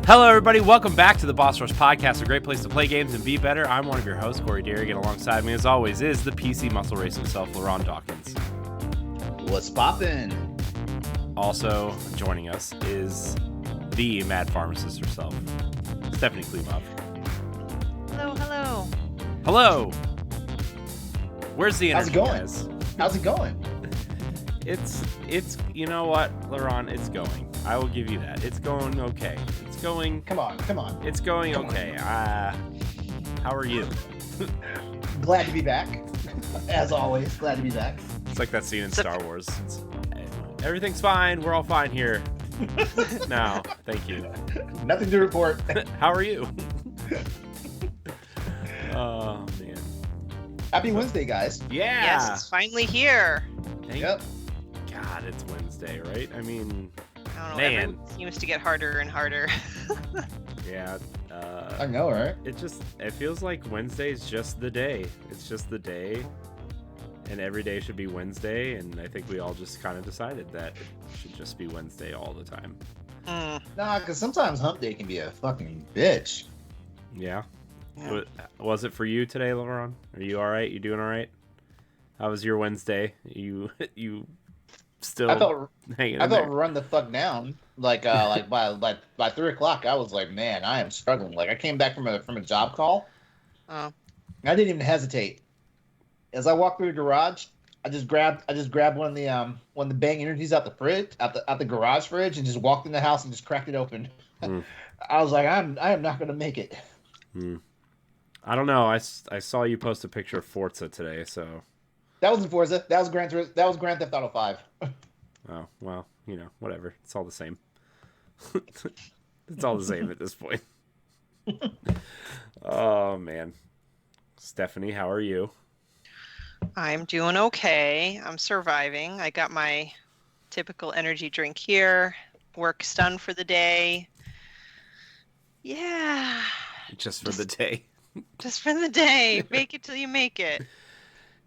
Hello, everybody. Welcome back to the Boss Rush Podcast, a great place to play games and be better. I'm one of your hosts, Corey Derrick, and alongside me, as always, is the PC muscle race himself, LeRon Dawkins. What's poppin'? Also joining us is the mad pharmacist herself, Stephanie Klimov. Hello, hello. Hello. Where's the How's energy, it going? guys? How's it going? It's you know what, LeRon, it's going. I will give you that. It's going okay. It's going. Come on. It's going okay. How are you? Glad to be back. As always, glad to be back. It's like that scene in Star Wars. Everything's fine. We're all fine here. No, thank you. Nothing to report. How are you? Oh, man. Happy Wednesday, guys. Yeah. Yes, it's finally here. Yep. God, it's Wednesday, right? I mean, I don't know, Man. everyone seems to get harder and harder. yeah. I know, right? It feels like Wednesday's just the day. It's just the day. And every day should be Wednesday. And I think we all just kind of decided that it should just be Wednesday all the time. Nah, because sometimes hump day can be a fucking bitch. Yeah. Yeah. Was it for you today, LeRon? Are you all right? You doing all right? How was your Wednesday? You still hanging I in felt there? run the fuck down. Like by 3:00, I was like, man, I am struggling. Like I came back from a job call. Oh. I didn't even hesitate. As I walked through the garage, I just grabbed one of the Bang Energies out the fridge, out the garage fridge, and just walked in the house and just cracked it open. I was like, I am not gonna make it. I don't know. I saw you post a picture of Forza today, so. That wasn't Forza. That was Grand Theft Auto 5. Oh, well, whatever. It's all the same. It's all the same at this point. Oh, man. Stephanie, how are you? I'm doing okay. I'm surviving. I got my typical energy drink here. Work's done for the day. Yeah. Just for the day. Just for the day. Make it till you make it.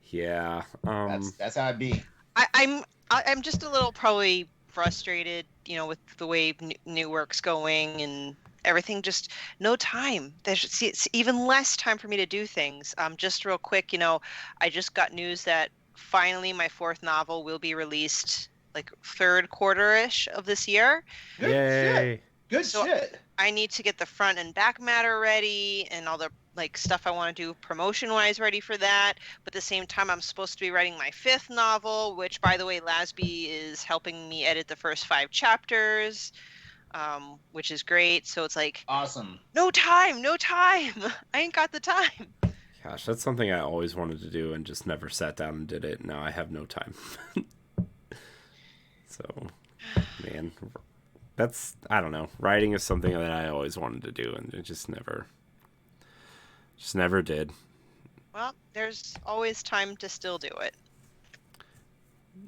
Yeah. That's how it be. I'm just a little probably frustrated, with the way new work's going and everything. Just no time. It's even less time for me to do things. Just real quick, I just got news that finally my fourth novel will be released like third quarter-ish of this year. Good Yay. shit. Good So- shit. I need to get the front and back matter ready and all the stuff I want to do promotion-wise ready for that. But at the same time, I'm supposed to be writing my fifth novel, which, by the way, Lasby is helping me edit the first 5 chapters, which is great. So it's like, Awesome. no time. I ain't got the time. Gosh, that's something I always wanted to do and just never sat down and did it. Now I have no time. So, man, I don't know. Writing is something that I always wanted to do and it just never did. Well, there's always time to still do it.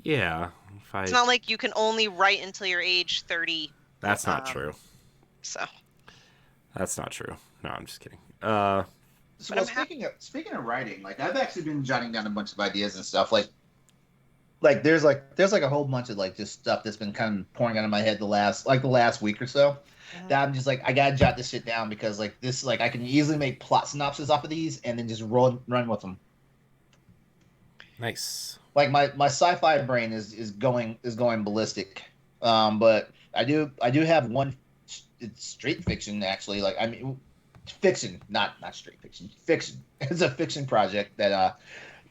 Yeah. It's not like you can only write until you're age 30. That's not true. So. That's not true. No, I'm just kidding. So well, speaking of writing, like I've actually been jotting down a bunch of ideas and stuff. Like there's a whole bunch of like just stuff that's been kind of pouring out of my head the last week or so. That I'm just like, I gotta jot this shit down because like this, like I can easily make plot synopsis off of these and then just run with them. Nice. Like my sci-fi brain is going ballistic. But I do have one. It's straight fiction actually. Like I mean, fiction, not straight fiction. Fiction. It's a fiction project that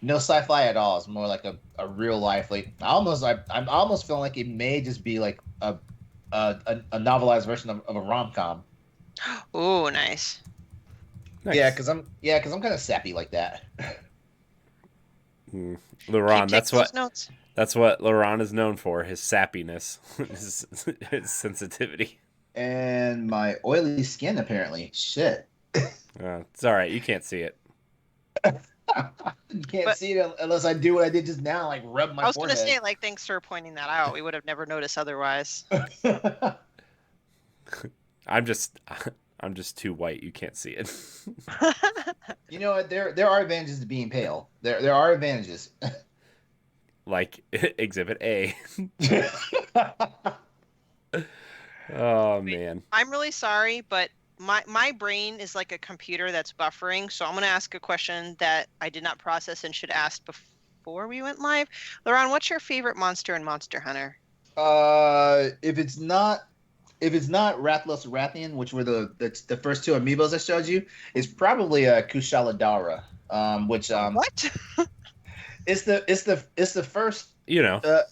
no sci-fi at all. It's more like a real life. Like I'm almost feeling like it may just be like a novelized version of a rom-com. Ooh, nice. Yeah, because I'm kind of sappy like that. LeRon, Take those notes. that's what LeRon is known for, his sappiness, his sensitivity. And my oily skin, apparently. Shit. It's all right. You can't see it. You can't see it unless I do what I did just now, like rub my forehead. I was going to say, like, thanks for pointing that out. We would have never noticed otherwise. I'm just too white. You can't see it. You know what? There are advantages to being pale. There are advantages. Like Exhibit A. Oh Wait, man. I'm really sorry, but my brain is like a computer that's buffering. So I'm going to ask a question that I did not process and should ask before we went live. LeRon, what's your favorite monster in Monster Hunter? If it's not Rathalos Rathian, which were the first two amiibos I showed you, it's probably Kushaladara. Which What? it's the first You know, uh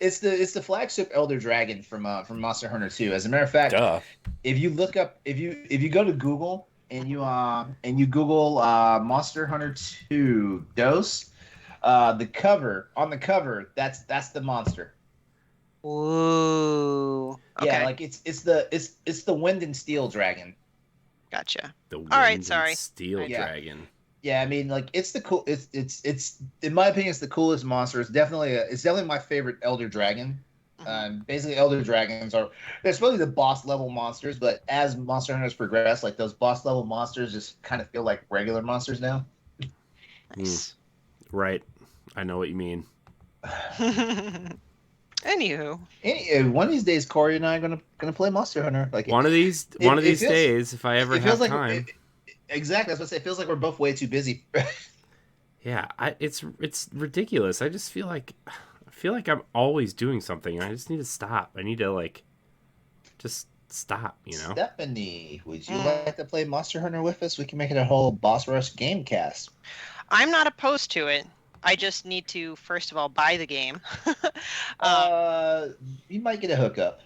it's the flagship Elder Dragon from Monster Hunter 2. As a matter of fact, duh. if you look up if you go to Google and you Google Monster Hunter 2 Dose, the cover that's the monster. Ooh. Yeah, Okay. like it's the Wind and Steel Dragon. Gotcha. The All right, Wind and sorry. Steel Right. Yeah. Dragon. Yeah, I mean, like it's the cool. It's in my opinion, it's the coolest monster. It's definitely my favorite Elder Dragon. Basically, Elder Dragons they're supposed to be the boss level monsters, but as Monster Hunters progress, like those boss level monsters just kind of feel like regular monsters now. Nice. Right. I know what you mean. Anywho. One of these days, Corey and I are gonna play Monster Hunter. Like One of these feels- days, if I ever it feels have like time. exactly. I was gonna say, it feels like we're both way too busy. Yeah, it's ridiculous. I just feel like I'm always doing something. I just need to stop. I need to like just stop, you know? Stephanie, would you like to play Monster Hunter with us? We can make it a whole Boss Rush game cast. I'm not opposed to it. I just need to, first of all, buy the game. You might get a hookup.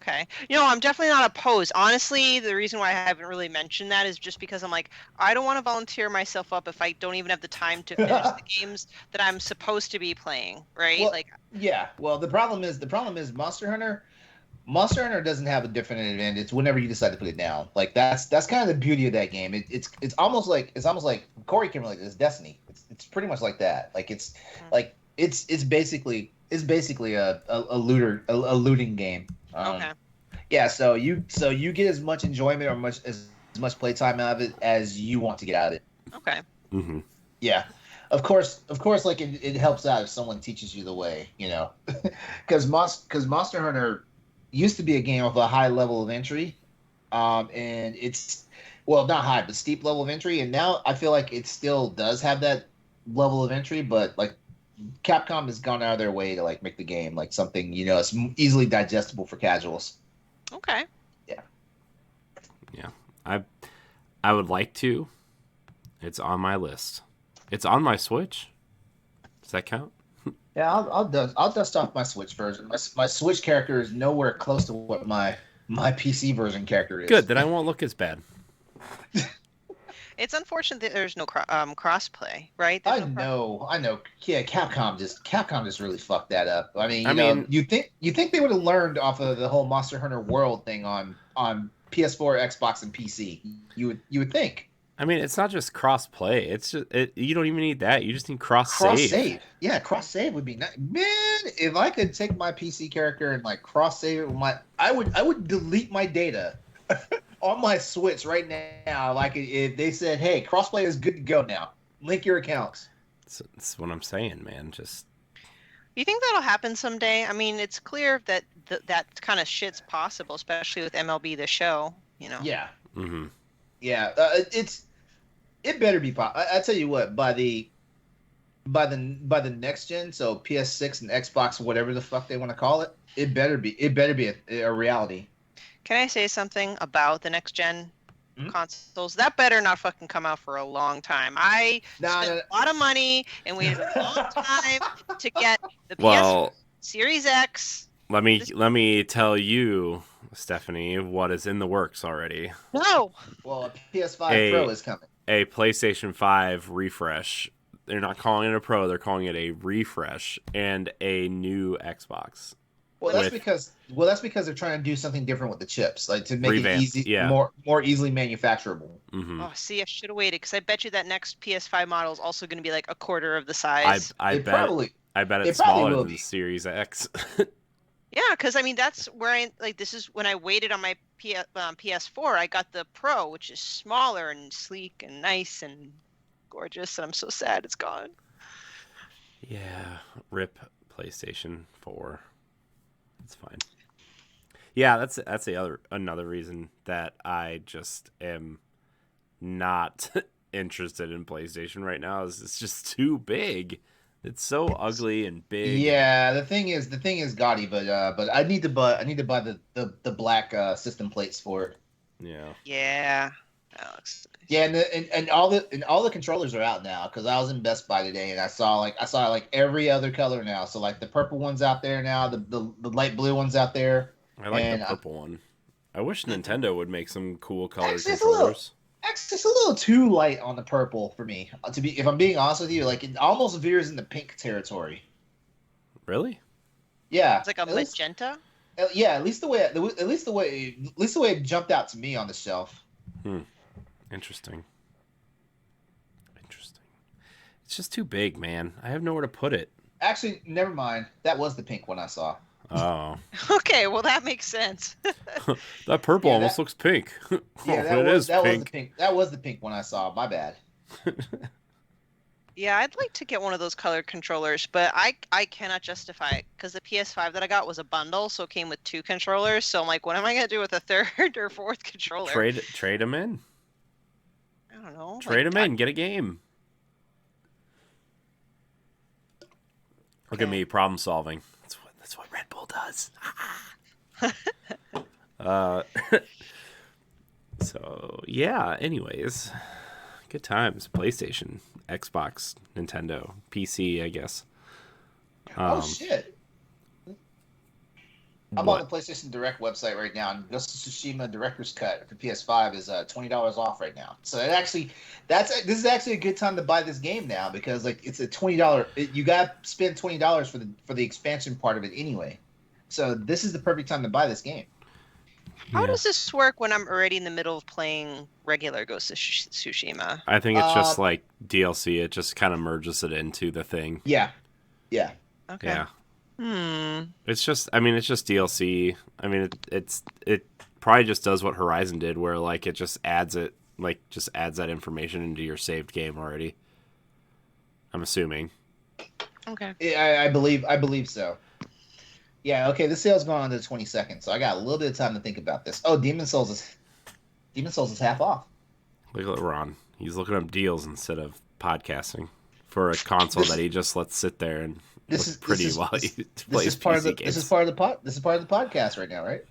Okay. I'm definitely not opposed. Honestly, the reason why I haven't really mentioned that is just because I'm like, I don't want to volunteer myself up if I don't even have the time to finish the games that I'm supposed to be playing, right? Well, like, yeah. Well, the problem is Monster Hunter. Monster Hunter doesn't have a definitive end. It's whenever you decide to put it down. Like that's kind of the beauty of that game. It's almost like Corey can relate to this. Destiny. It's pretty much like that. Like it's like it's basically a looting game. okay. Yeah. So you get as much enjoyment or as much playtime out of it as you want to get out of it. Okay. Mm-hmm. Yeah. Of course, like it helps out if someone teaches you the way, because Monster Hunter used to be a game of a high level of entry, and it's not high but steep level of entry, and now I feel like it still does have that level of entry, but like Capcom has gone out of their way to like make the game like something it's easily digestible for casuals. Okay. Yeah. I would like to. It's on my list. It's on my Switch. Does that count? Yeah, I'll dust off my Switch version. My Switch character is nowhere close to what my PC version character is. Good, then I won't look as bad. It's unfortunate that there's no crossplay, right? I know. Yeah, Capcom just really fucked that up. I mean, you think they would have learned off of the whole Monster Hunter World thing on PS4, Xbox, and PC. You would think. I mean, it's not just cross play. It's just you don't even need that. You just need cross save. Yeah, cross save would be nice. Man, if I could take my PC character and like cross save it with I would delete my data on my Switch right now. Like if they said, "Hey, crossplay is good to go now. Link your accounts." That's what I'm saying, man. Just. You think that'll happen someday? I mean, it's clear that that kind of shit's possible, especially with MLB The Show. Yeah. Mm-hmm. Yeah, it better be pop. I tell you what, by the next gen, so PS6 and Xbox, whatever the fuck they want to call it, it better be a reality. Can I say something about the next gen consoles? That better not fucking come out for a long time. I spent a lot of money and waited a long time to get the PS Series X. Let me tell you, Stephanie, what is in the works already. No. Well, a PS5 Pro is coming. A PlayStation 5 refresh. They're not calling it a Pro, they're calling it a refresh, and a new Xbox. Well, that's because they're trying to do something different with the chips, like to make it easy, more easily manufacturable. Mm-hmm. Oh, see, I should have waited because I bet you that next PS5 model is also going to be like a quarter of the size. I bet it's smaller than the Series X. Yeah, because I mean that's where this is when I waited on my PS4. I got the Pro, which is smaller and sleek and nice and gorgeous, and I'm so sad it's gone. Yeah, rip PlayStation 4. It's fine. Yeah, that's another reason that I just am not interested in PlayStation right now. Is it's just too big. It's so ugly and big, and Yeah, the thing is gaudy, but I need to buy the black system plates for it. yeah. Yeah. That looks nice. Yeah, and all the controllers are out now because I was in Best Buy today and I saw every other color now. So like the purple one's out there now, the light blue one's out there, I like the and purple one. I wish Mhm. Nintendo would make some cool colored actually controllers. it's a little too light on the purple for me. If I'm being honest with you, like it almost veers into pink territory. Really? Yeah, It's like a at least, magenta. yeah, at least the way it jumped out to me on the shelf. Interesting. Interesting. It's just too big, man. I have nowhere to put it. Actually, never mind. That was the pink one I saw. Oh. Okay, well that makes sense. That purple Yeah, almost looks pink. Yeah, Oh, it is that was the pink. pink. That was the pink one I saw. My bad. Yeah, I'd like to get one of those colored controllers, but I cannot justify it because the PS5 that I got was a bundle, so it came with 2 controllers. So I'm like, what am I gonna do with a third or fourth controller? Trade them in. I don't know. Trade like, them in. Get a game. Look at Okay. me, problem solving. That's what Red Bull does. uh, so yeah. Anyways, good times. PlayStation, Xbox, Nintendo, PC. I guess. Oh shit! I'm on What? the PlayStation Direct website right now, and Ghost of Tsushima Director's Cut for PS5 is $20 off right now. So this is actually a good time to buy this game now because like it's a $20. You got to spend $20 for the expansion part of it anyway. So this is the perfect time to buy this game. How Yeah. does this work when I'm already in the middle of playing regular Ghost of Tsushima? I think it's just Uh, like DLC. It just kind of merges it into the thing. Yeah. Okay. Yeah. Hmm. I mean, it's just DLC. I mean, it probably just does what Horizon did, where like it just adds that information into your saved game already. I'm assuming. Okay. Yeah, I believe so. Yeah, okay, the sale's going on to the 22nd, so I got a little bit of time to think about this. Oh, Demon Souls is half off. Look at Ron. He's looking up deals instead of podcasting for a console that he just lets sit there and This look is pretty this is, while this, he this plays is part of PC the games. this is part of the podcast right now, right?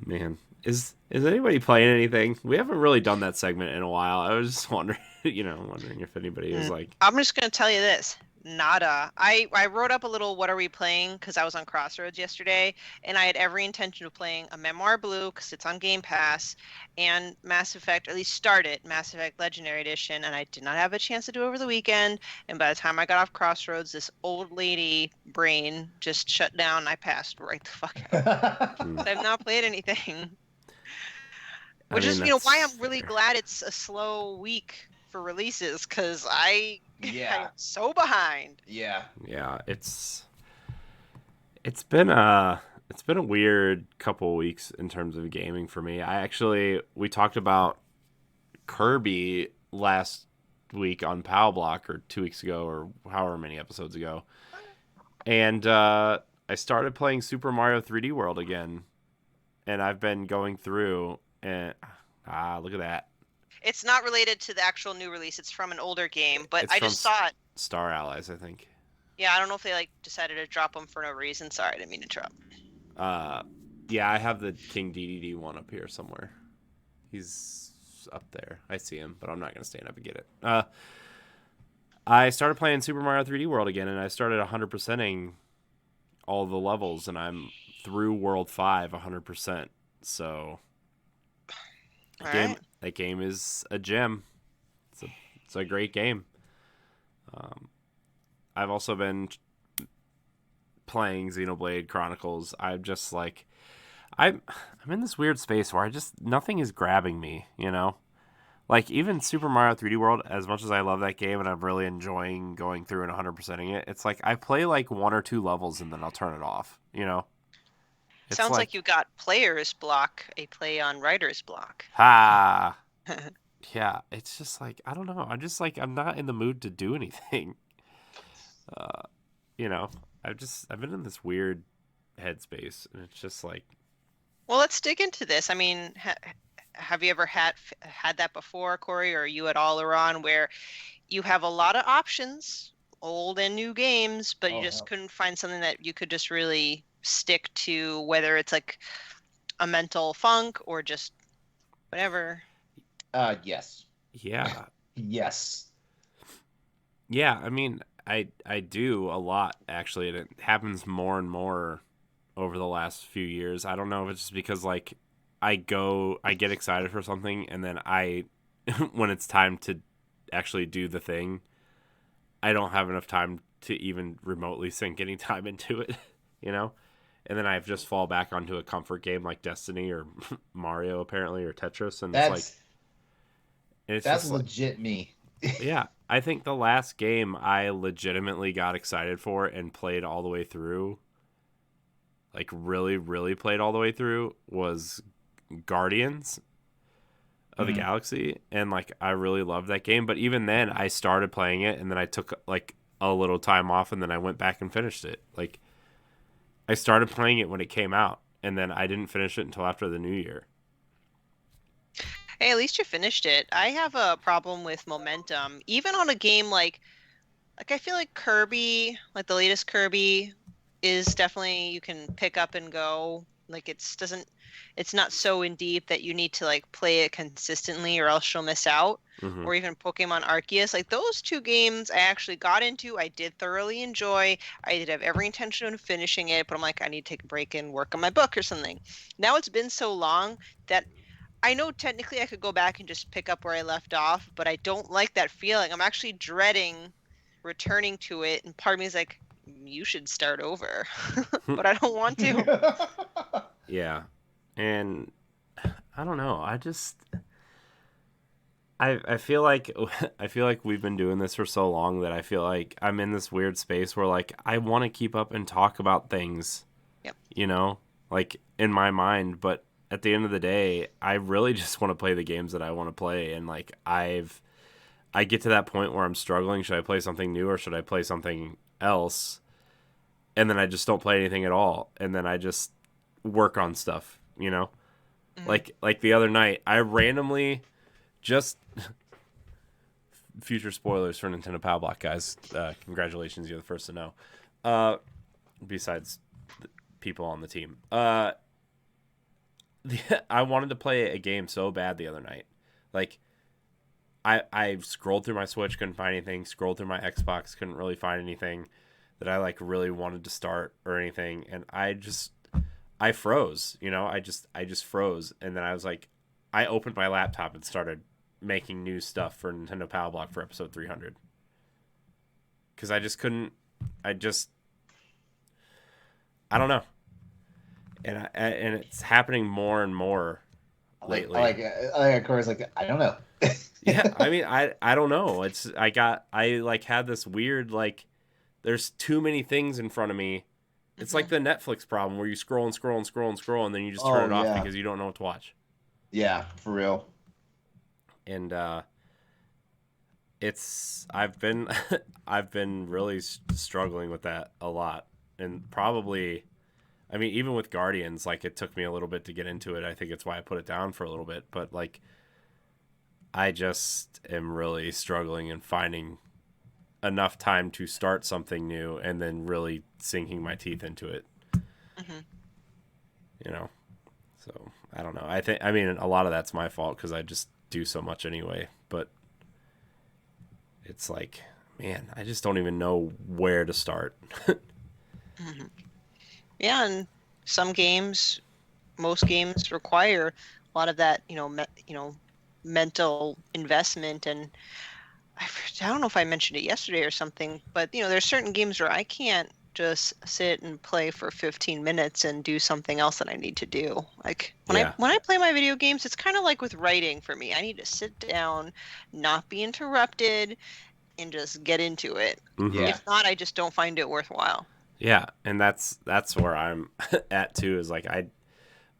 Man, is anybody playing anything? We haven't really done that segment in a while. I was just wondering, wondering if anybody is like, I'm just gonna tell you this. Nada. I wrote up a little what are we playing because I was on Crossroads yesterday and I had every intention of playing a Memoir Blue because it's on Game Pass and Mass Effect, or at least started Mass Effect Legendary Edition, and I did not have a chance to do it over the weekend. And by the time I got off Crossroads, this old lady brain just shut down and I passed right the fuck out. I've not played anything. Which is, why I'm really glad it's a slow week for releases because I'm so behind. Yeah. it's been a weird couple weeks in terms of gaming for me. We talked about Kirby last week on Pow Block, or 2 weeks ago, or however many episodes ago, and I started playing Super Mario 3D World again, and I've been going through and look at that. It's not related to the actual new release. It's from an older game, but It's I from just saw it. Star Allies, I think. Yeah, I don't know if they decided to drop them for no reason. Sorry, I didn't mean to interrupt. Yeah, I have the King DDD one up here somewhere. He's up there. I see him, but I'm not gonna stand up and get it. I started playing Super Mario 3D World again, and I started 100%ing all the levels, and I'm through World 5 100%. So that game is a gem. It's a great game. I've also been playing Xenoblade Chronicles. I'm just like, I'm in this weird space where nothing is grabbing me, Like, even Super Mario 3D World, as much as I love that game and I'm really enjoying going through and 100%ing it, it's like I play like 1 or 2 levels and then I'll turn it off, It's Sounds like you got player's block, a play on writer's block. Yeah, it's just like, I don't know. I'm just like, I'm not in the mood to do anything. I've been in this weird headspace, and it's just like, Well, let's dig into this. I mean, have you ever had that before, Corey, or you at all, LeRon, where you have a lot of options, old and new games, but you Oh just hell. couldn't find something that you could just really stick to, whether it's like a mental funk or just whatever. Yes. yeah, Yes. yeah. I mean, I do a lot actually, and it happens more and more over the last few years. I don't know if it's just because like I get excited for something, and then when it's time to actually do the thing, I don't have enough time to even remotely sink any time into it, you know? And then I just fall back onto a comfort game like Destiny or Mario apparently or Tetris, and That's it's that's just like, legit me. yeah, I think the last game I legitimately got excited for and played all the way through, like really really played all the way through, was Guardians of the Mhm. Galaxy, and like I really loved that game. But even then, I started playing it, and then I took like a little time off, and then I went back and finished it. Like I started playing it when it came out, and then I didn't finish it until after the new year. Hey, at least you finished it. I have a problem with momentum, even on a game like I feel like Kirby, like the latest Kirby, is definitely you can pick up and go. Like it's not so in deep that you need to like play it consistently or else you'll miss out. Mm-hmm. Or even Pokemon Arceus. Like those two games I actually got into. I did thoroughly enjoy. I did have every intention of finishing it, but I'm like, I need to take a break and work on my book or something. Now it's been so long that I know technically I could go back and just pick up where I left off, but I don't like that feeling. I'm actually dreading returning to it, and part of me is like, you should start over. But I don't want to. Yeah, and I don't know. I feel like I feel like we've been doing this for so long that I feel like I'm in this weird space where like I want to keep up and talk about things, Yep. you know, like in my mind, but at the end of the day, I really just want to play the games that I want to play, and like I get to that point where I'm struggling, should I play something new or should I play something else? And then I just don't play anything at all, and then I just work on stuff, you know? Mhm. Like the other night, I randomly just future spoilers for Nintendo Power Block, guys. Congratulations, you're the first to know. Besides the people on the team, I wanted to play a game so bad the other night. Like I scrolled through my Switch, couldn't find anything. Scrolled through my Xbox, couldn't really find anything that I like really wanted to start or anything, and I froze. You know, I just froze, and then I was like, I opened my laptop and started making new stuff for Nintendo Power Block for episode 300 because I just couldn't. I just I don't know, and it's happening more and more lately. I like Corey's like I don't know. Yeah, I mean, I don't know. I like had this weird like there's too many things in front of me. It's like Mhm. the Netflix problem where you scroll and scroll and scroll and scroll and then you just turn Oh it off yeah, because you don't know what to watch. yeah, for real. And it's I've been I've been really struggling with that a lot. And probably I mean even with Guardians like it took me a little bit to get into it. I think it's why I put it down for a little bit, but like I just am really struggling and finding enough time to start something new and then really sinking my teeth into it, Mhm. you know. So I don't know. I mean a lot of that's my fault because I just do so much anyway. But it's like, man, I just don't even know where to start. Mhm. Yeah, and some games, most games require a lot of that, mental investment. And I don't know if I mentioned it yesterday or something, but there's certain games where I can't just sit and play for 15 minutes and do something else that I need to do. Like when I Yeah. when I play my video games, it's kind of like with writing for me. I need to sit down, not be interrupted, and just get into it. Mm-hmm. Yeah. If not, I just don't find it worthwhile. Yeah, and that's where I'm at too. Is like I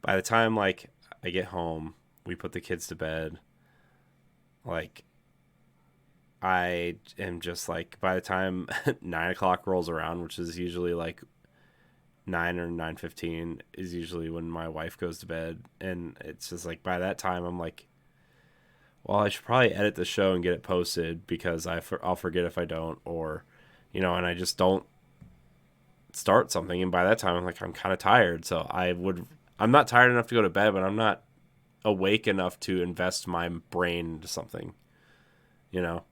by the time like I get home, we put the kids to bed. Like I am just like, by the time 9 o'clock rolls around, which is usually like 9 or 9:15, is usually when my wife goes to bed, and it's just like by that time I'm like, well, I should probably edit the show and get it posted because I'll forget if I don't, or and I just don't start something, and by that time I'm like, I'm kind of tired, so I'm not tired enough to go to bed, but I'm not awake enough to invest my brain into something, so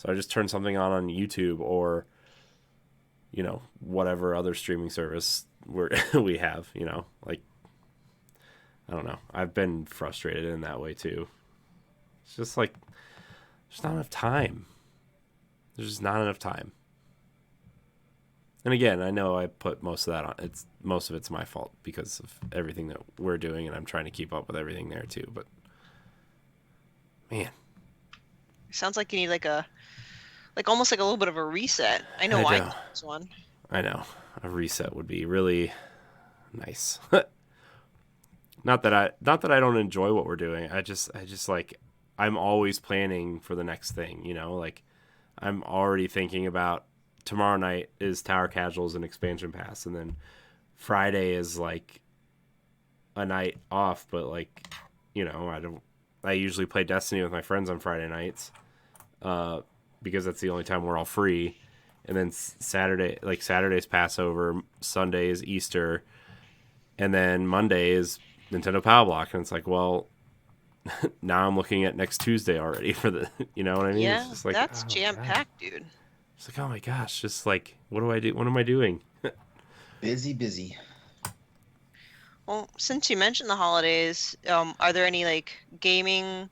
I just turn something on YouTube, or whatever other streaming service we have, like, I don't know. I've been frustrated in that way too. It's just like there's not enough time. There's just not enough time. And again, I know I put most of that on. Most of it's my fault because of everything that we're doing, and I'm trying to keep up with everything there too. But man, Sounds like you need like almost like a little bit of a reset. I know I could use one. I know a reset would be really nice. Not that I don't enjoy what we're doing. I just like, I'm always planning for the next thing. Like, I'm already thinking about tomorrow night is Tower Casuals and Expansion Pass, and then Friday is like a night off. But like, I usually play Destiny with my friends on Friday nights, because that's the only time we're all free. And then Saturday's Passover, Sunday is Easter, and then Monday is Nintendo Power Block. And it's like, well, now I'm looking at next Tuesday already for the, you know what I mean? Yeah, it's just like, that's jam-packed, dude. It's like, oh my gosh, just like, what do I do? What am I doing? Busy. Well, since you mentioned the holidays, are there any like gaming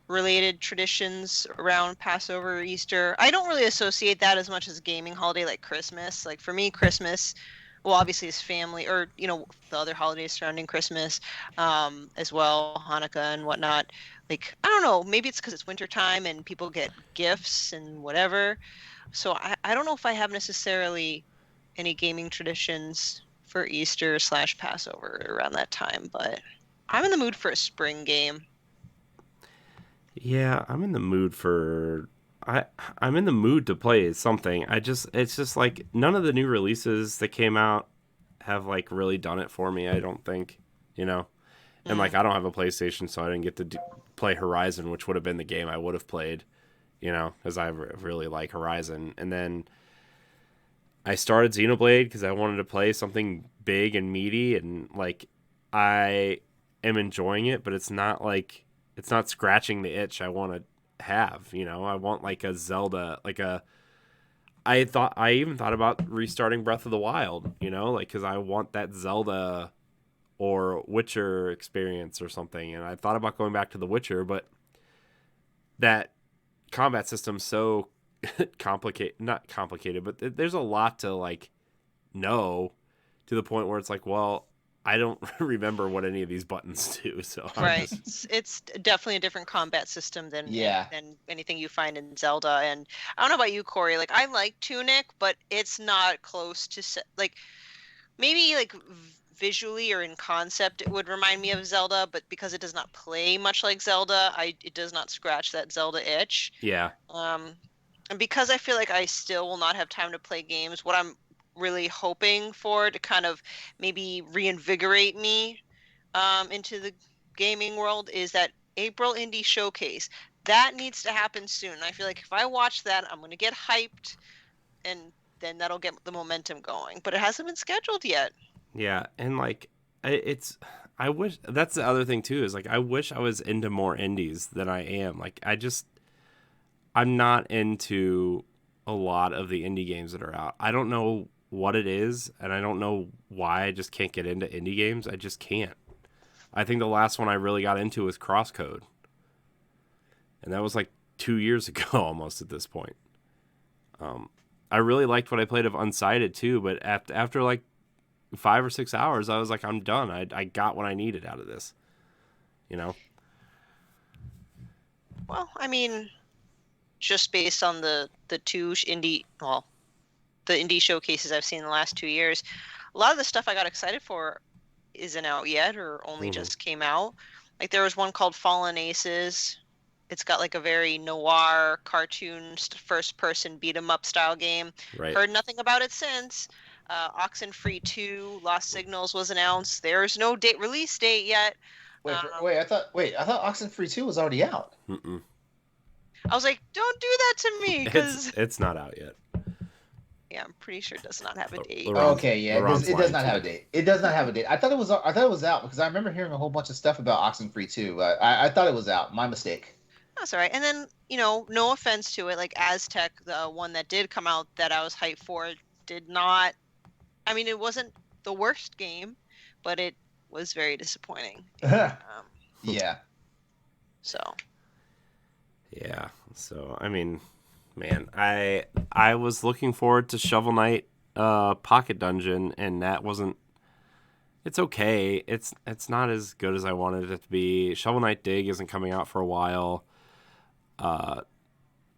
related traditions around Passover or Easter? I don't really associate that as much as a gaming holiday like Christmas. Like for me, Christmas, well, obviously is family, or the other holidays surrounding Christmas, as well, Hanukkah and whatnot. Like, I don't know, maybe it's because it's winter time and people get gifts and whatever. So I don't know if I have necessarily any gaming traditions for Easter / Passover around that time, but I'm in the mood for a spring game. Yeah, I'm in the mood for I'm in the mood to play something. It's just like none of the new releases that came out have like really done it for me, I don't think, And like, I don't have a PlayStation, so I didn't get to play Horizon, which would have been the game I would have played, because I really like Horizon. And then I started Xenoblade because I wanted to play something big and meaty, and like, I am enjoying it, but it's not scratching the itch I want to have. I want like a Zelda, I even thought about restarting Breath of the Wild, like, because I want that Zelda or Witcher experience or something. And I thought about going back to The Witcher, but that combat system's so not complicated, but there's a lot to like know, to the point where it's like, well, I don't remember what any of these buttons do. So right, it's definitely a different combat system than anything you find in Zelda. And I don't know about you, Corey. Like, I like Tunic, but it's not close to like, maybe like visually or in concept it would remind me of Zelda, but because it does not play much like Zelda, it does not scratch that Zelda itch. Yeah. And because I feel like I still will not have time to play games, what I'm really hoping for to kind of maybe reinvigorate me into the gaming world is that April Indie Showcase. That needs to happen soon. I feel like if I watch that, I'm going to get hyped, and then that'll get the momentum going. But it hasn't been scheduled yet. Yeah, and like, I wish, that's the other thing too, is like, I wish I was into more indies than I am. Like, I'm not into a lot of the indie games that are out. I don't know what it is, and I don't know why I just can't get into indie games. I just can't. I think the last one I really got into was Crosscode, and that was like 2 years ago almost at this point. I really liked what I played of Unsighted too, but after like 5 or 6 hours, I was like, I'm done. I got what I needed out of this, Well, I mean, just based on the two indie showcases I've seen in the last 2 years, a lot of the stuff I got excited for isn't out yet, or only just came out. Like, there was one called Fallen Aces. It's got like a very noir cartoon first person beat 'em up style game. Right. Heard nothing about it since. Oxenfree 2 Lost Signals was announced. There's no release date yet. Wait, I thought Oxenfree 2 was already out. Mm-mm. I was like, don't do that to me, because It's not out yet. yeah, I'm pretty sure it does not have a date. Okay, yeah, it does not have a too. date. It does not have a date. I thought it was out because I remember hearing a whole bunch of stuff about Oxenfree 2. I thought it was out. My mistake. That's all right. And then, no offense to it, like Aztec, the one that did come out that I was hyped for, did not. I mean, it wasn't the worst game, but it was very disappointing. Yeah. So. Yeah. So I mean, man, I was looking forward to Shovel Knight Pocket Dungeon, and that wasn't. It's okay. It's not as good as I wanted it to be. Shovel Knight Dig isn't coming out for a while.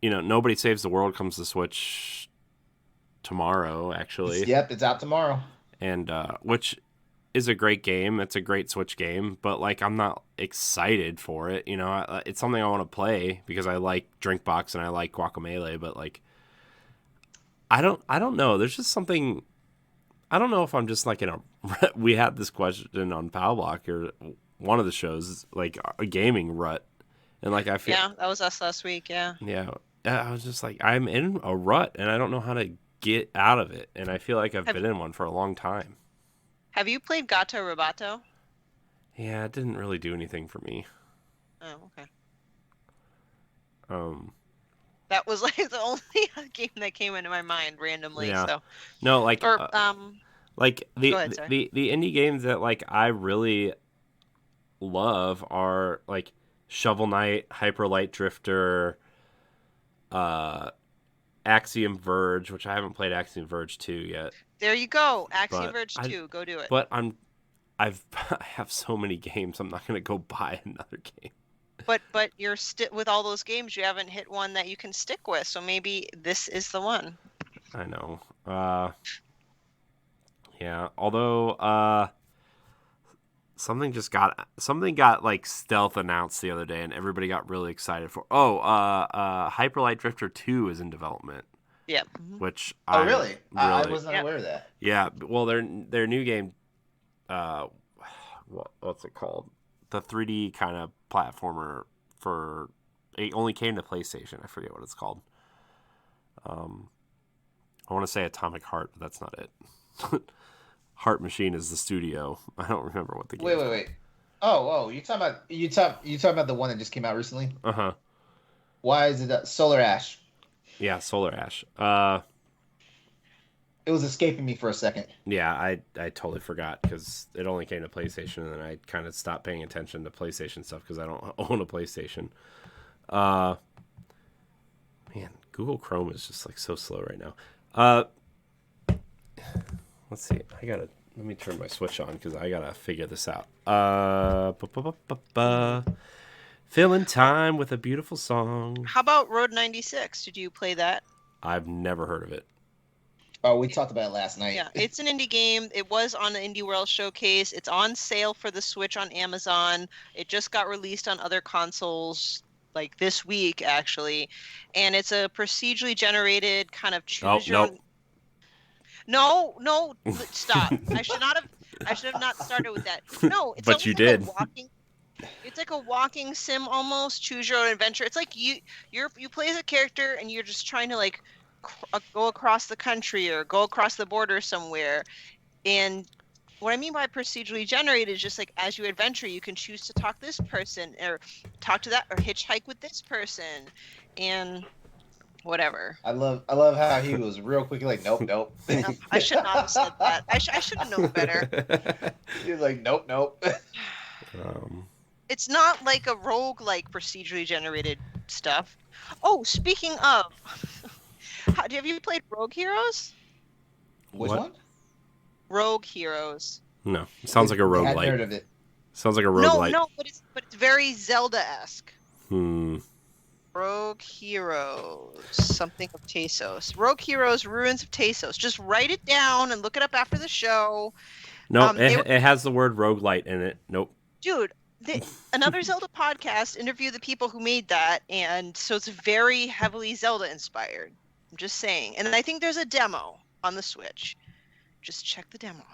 Nobody Saves the World comes to Switch tomorrow, actually. Yep, it's out tomorrow. And which is a great game. It's a great Switch game, but like I'm not excited for it. It's something I want to play because I like Drinkbox and I like Guacamelee, but like I don't know. There's just something. I don't know if I'm just like in a. We had this question on Powblock or one of the shows, like a gaming rut, and like I feel. Yeah, that was us last week. Yeah. Yeah, I was just like I'm in a rut and I don't know how to get out of it, and I feel like I've been in one for a long time. Have you played Gato Roboto? Yeah, it didn't really do anything for me. Oh, okay. That was like the only game that came into my mind randomly. Yeah. So. No, like. Like Go ahead, the indie games that like I really love are like Shovel Knight, Hyper Light Drifter, Axiom Verge, which I haven't played Axiom Verge 2 yet. There you go, Axiom Verge 2. Go do it. But I have so many games. I'm not gonna go buy another game. But you're with all those games, you haven't hit one that you can stick with. So maybe this is the one. I know. Yeah. Although something got like stealth announced the other day, and everybody got really excited for. Hyper Light Drifter 2 is in development. Yeah. Which really? I wasn't aware of that. Yeah. Well, their new game. What's it called? The 3D kind of platformer it only came to PlayStation. I forget what it's called. I want to say Atomic Heart, but that's not it. Heart Machine is the studio. I don't remember what the game. Wait. Oh, you talking about the one that just came out recently? Uh-huh. Why is it Solar Ash? Yeah, Solar Ash. It was escaping me for a second. Yeah, I totally forgot because it only came to PlayStation, and then I kind of stopped paying attention to PlayStation stuff because I don't own a PlayStation. Man, Google Chrome is just like so slow right now. Let's see. Let me turn my Switch on because I gotta figure this out. Filling time with a beautiful song. How about Road 96? Did you play that? I've never heard of it. Oh, we talked about it last night. Yeah, it's an indie game. It was on the Indie World Showcase. It's on sale for the Switch on Amazon. It just got released on other consoles like this week, actually. And it's a procedurally generated kind of choose your own... No, stop. I should have not started with that. No, it's but you like did. It's like a walking sim almost, choose your own adventure. It's like you play as a character and you're just trying to like go across the country or go across the border somewhere. And what I mean by procedurally generated is just like as you adventure, you can choose to talk to this person or talk to that or hitchhike with this person and whatever. I love how he was real quickly like, nope. I should not have said that. I should have known better. He was like, nope. It's not like a rogue like procedurally generated stuff. Oh, speaking of, have you played Rogue Heroes? Which What? one? Rogue Heroes. No, it sounds like a I hadn't roguelite. heard of it. Sounds like a roguelite. No, but it's very Zelda-esque. Rogue Heroes, something of Tesos. Rogue Heroes, Ruins of Tesos. Just write it down and look it up after the show. No, it has the word roguelite in it. Nope. Dude, another Zelda podcast interviewed the people who made that, and so it's very heavily Zelda inspired. I'm just saying. And I think there's a demo on the Switch. Just check the demo out.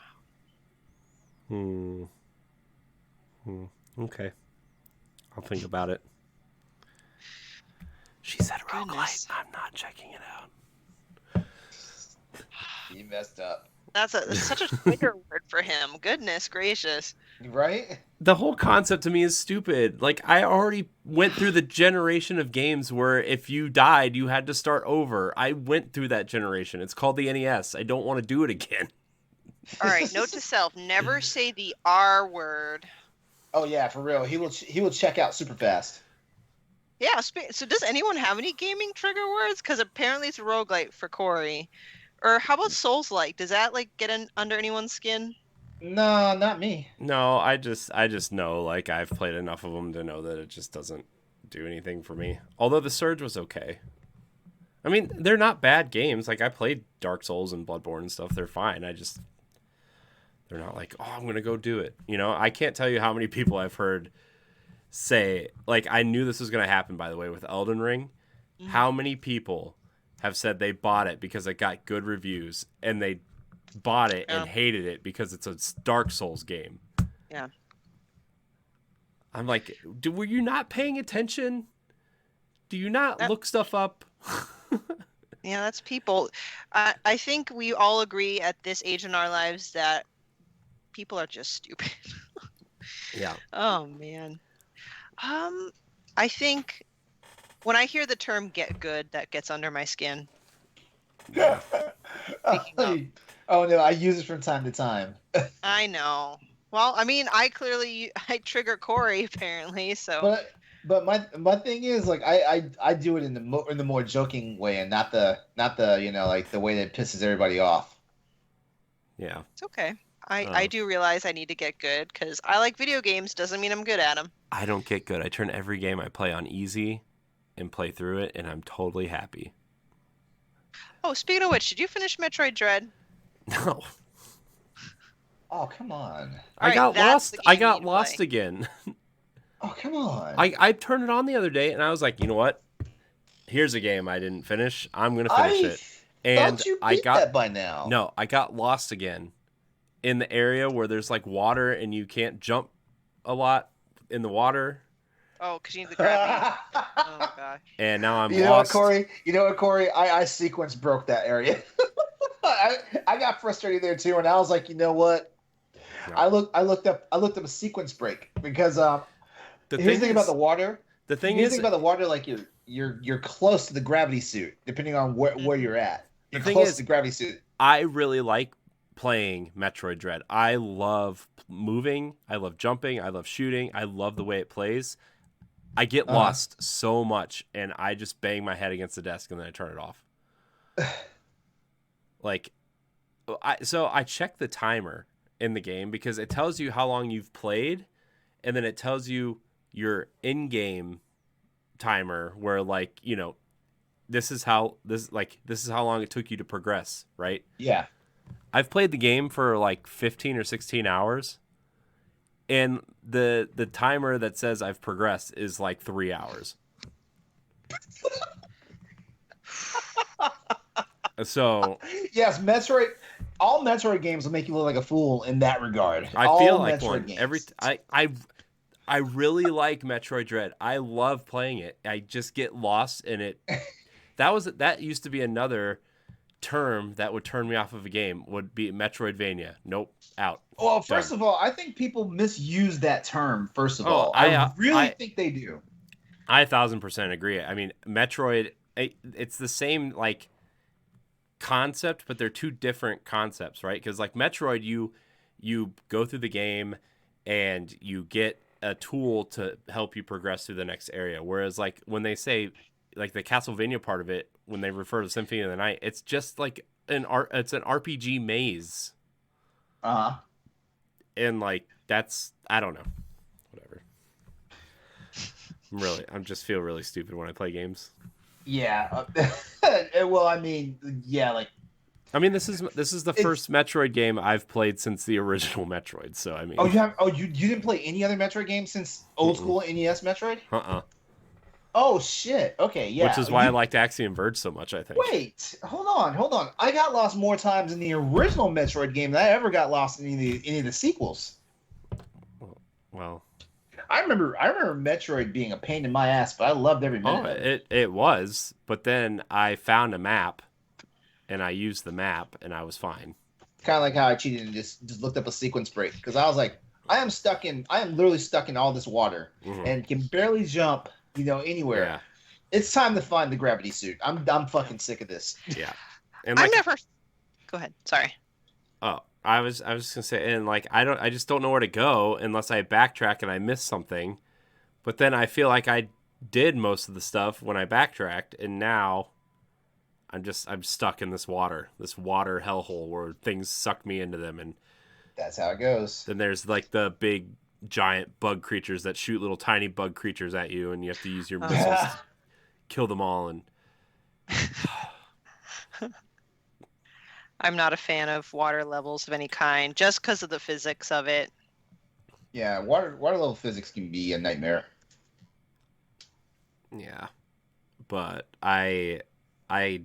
Okay. I'll think about it. She said roguelite. I'm not checking it out. He messed up. That's such a trigger word for him. Goodness gracious. Right? The whole concept to me is stupid. Like, I already went through the generation of games where if you died, you had to start over. I went through that generation. It's called the NES. I don't want to do it again. All right, note to self: never say the R word. Oh yeah, for real. He will check out super fast. Yeah. So does anyone have any gaming trigger words? Because apparently it's a roguelite for Corey. Or how about Souls-like? Does that like get under anyone's skin? No, not me. No, I just know, like, I've played enough of them to know that it just doesn't do anything for me. Although the Surge was okay. I mean, they're not bad games. Like, I played Dark Souls and Bloodborne and stuff. They're fine. They're not like, oh, I'm going to go do it. You know, I can't tell you how many people I've heard say, like, I knew this was going to happen, by the way, with Elden Ring. Mm-hmm. How many people have said they bought it because it got good reviews, and they bought it and hated it because it's a Dark Souls game. Yeah. I'm like, were you not paying attention? Do you not look stuff up? Yeah, that's people. I think we all agree at this age in our lives that people are just stupid. Yeah. Oh man. I think when I hear the term "get good," that gets under my skin. Oh no, I use it from time to time. I know. Well, I mean, I trigger Corey apparently. So. But my thing is, like, I do it in the more joking way, and not the like the way that pisses everybody off. Yeah. It's okay. I do realize I need to get good because I like video games. Doesn't mean I'm good at them. I don't get good. I turn every game I play on easy and play through it, and I'm totally happy. Oh, speaking of which, did you finish Metroid Dread? No. Oh, come on. I got lost again. Oh, come on. I turned it on the other day, and I was like, you know what? Here's a game I didn't finish. I'm going to finish it. And thought you beat that by now. No, I got lost again in the area where there's like water, and you can't jump a lot in the water. Oh, because you need the gravity. Oh, gosh. And now I'm lost. You know what, Corey? I sequence broke that area. I got frustrated there, too, and I was like, you know what? No. I looked up a sequence break because here's the thing about the water. The thing about the water, like you're close to the gravity suit, depending on where you're at. You're close to the gravity suit. I really like playing Metroid Dread. I love moving. I love jumping. I love shooting. I love the way it plays. I get lost so much, and I just bang my head against the desk, and then I turn it off. Like, I check the timer in the game because it tells you how long you've played, and then it tells you your in-game timer where, like, you know, this is how long it took you to progress, right? Yeah. I've played the game for like 15 or 16 hours, and the timer that says I've progressed is like 3 hours. So yes, Metroid. All Metroid games will make you look like a fool in that regard. I feel like one. I really like Metroid Dread. I love playing it. I just get lost in it. That used to be another term that would turn me off of a game. Would be Metroidvania. Nope, out. Well, first of all, I think people misuse that term. First of all, I really think they do. I 1,000% agree. I mean, Metroid. It's the same like concept, but they're two different concepts, right? Because like Metroid, you go through the game and you get a tool to help you progress through the next area. Whereas like when they say like the Castlevania part of it, when they refer to Symphony of the Night, it's just like it's an RPG maze. And like that's, I don't know, whatever. I just feel really stupid when I play games. Yeah. Well, I mean, yeah, like I mean, this is the first Metroid game I've played since the original Metroid. So I mean, you didn't play any other Metroid games since old school NES Metroid? Oh shit. Okay, yeah. Which is why I liked Axiom Verge so much, I think. Wait, hold on. I got lost more times in the original Metroid game than I ever got lost in any of the sequels. Well, I remember Metroid being a pain in my ass, but I loved every minute. Oh, it was, but then I found a map, and I used the map, and I was fine. Kind of like how I cheated and just looked up a sequence break because I was like, I am literally stuck in all this water and can barely jump, anywhere. Yeah. It's time to find the gravity suit. I'm fucking sick of this. Yeah. And like, Go ahead. Sorry. Oh, I was just gonna say, and like I just don't know where to go unless I backtrack and I miss something. But then I feel like I did most of the stuff when I backtracked, and now I'm stuck in this water hellhole where things suck me into them, and that's how it goes. Then there's like the big giant bug creatures that shoot little tiny bug creatures at you, and you have to use your missiles to kill them all. And I'm not a fan of water levels of any kind, just because of the physics of it. Yeah, water level physics can be a nightmare. Yeah, but I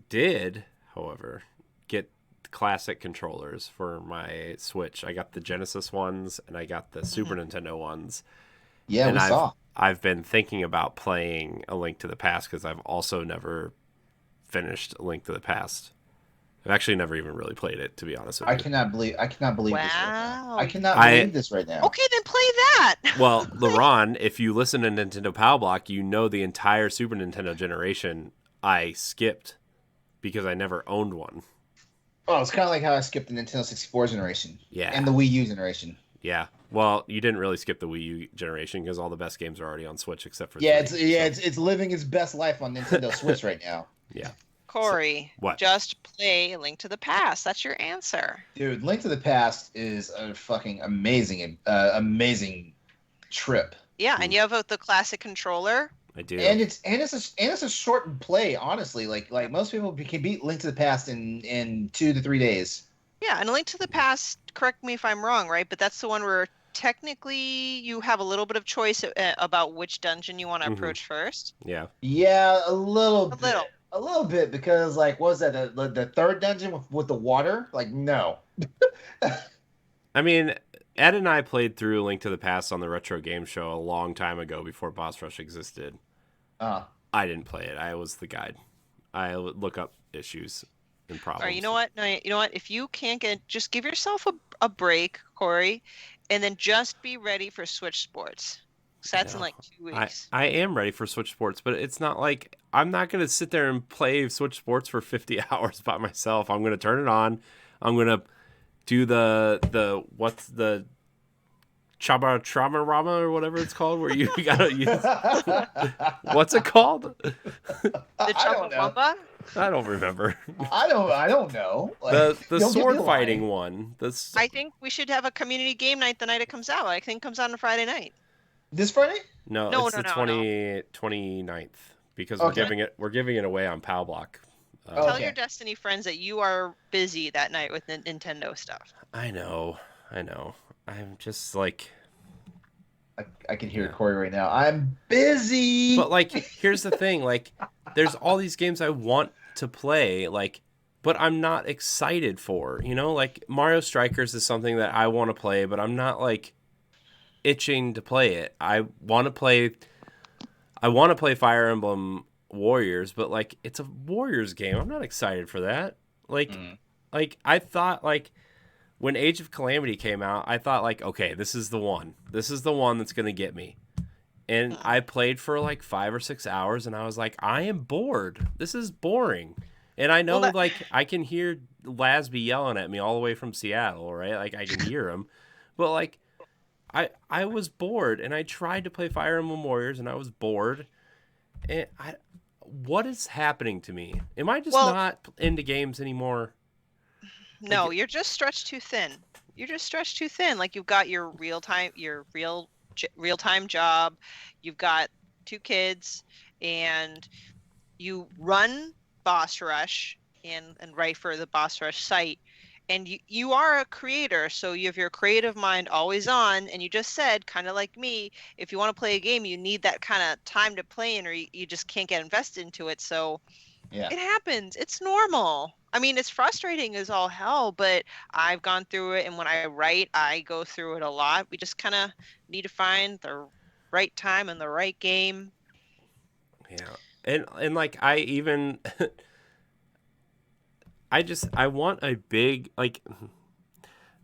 did, however, get classic controllers for my Switch. I got the Genesis ones and I got the Super Nintendo ones. Yeah, and we saw. I've been thinking about playing A Link to the Past because I've also never finished A Link to the Past. I've actually never even really played it, to be honest with you. I cannot believe this right now. I cannot believe this right now. Okay, then play that. Well, LeRon, if you listen to Nintendo Pow Block, you know the entire Super Nintendo generation I skipped because I never owned one. Oh, it's kind of like how I skipped the Nintendo 64 generation. Yeah. And the Wii U generation. Yeah. Well, you didn't really skip the Wii U generation because all the best games are already on Switch except for it's living its best life on Nintendo Switch right now. Yeah. Corey, what? Just play A Link to the Past. That's your answer. Dude, Link to the Past is a fucking amazing trip. Yeah, and you have the classic controller. I do. And it's a shortened play, honestly. Like most people can beat Link to the Past in 2 to 3 days. Yeah, and A Link to the Past, correct me if I'm wrong, right? But that's the one where technically you have a little bit of choice about which dungeon you want to approach first. Yeah. Yeah, a little bit, because like, what was that, the third dungeon with the water? Like, no. I mean, Ed and I played through Link to the Past on the Retro Game Show a long time ago before Boss Rush existed. I didn't play it. I was the guide. I would look up issues and problems. All right, you know what? No, you know what? If you can't just give yourself a break, Corey, and then just be ready for Switch Sports. So that's in like 2 weeks. I am ready for Switch Sports, but it's not like I'm not going to sit there and play Switch Sports for 50 hours by myself. I'm going to turn it on. I'm going to do the what's the Trauma Rama or whatever it's called, where you gotta use what's it called? The Chumbawamba? I don't remember. I don't know. Like, the sword fighting one. I think we should have a community game night the night it comes out. I think it comes out on Friday night. This Friday? No, it's the 29th because we're giving it away on Pow Block. Tell your Destiny friends that you are busy that night with Nintendo stuff. I know. I'm just like, I can hear Corey right now. I'm busy. But like, here's the thing. Like, there's all these games I want to play. Like, but I'm not excited for. Like Mario Strikers is something that I want to play, but I'm not like itching to play it. I want to play Fire Emblem Warriors, but like, it's a Warriors game. I'm not excited for that. Like, I thought like, when Age of Calamity came out, I thought like, okay, this is the one. This is the one that's going to get me. And I played for like 5 or 6 hours and I was like, I am bored. This is boring. And I know like I can hear Lasby yelling at me all the way from Seattle, right? Like I can hear him. But like I was bored and I tried to play Fire Emblem Warriors and I was bored. And what is happening to me? Am I just not into games anymore? No, you're just stretched too thin. Like you've got your real time job. You've got 2 kids, and you run Boss Rush, and write for the Boss Rush site. And you are a creator, so you have your creative mind always on. And you just said, kind of like me, if you want to play a game, you need that kind of time to play in, or you just can't get invested into it. So Yeah. it happens. It's normal. I mean, it's frustrating as all hell, but I've gone through it. And when I write, I go through it a lot. We just kind of need to find the right time and the right game. Yeah. And like I even I want a big like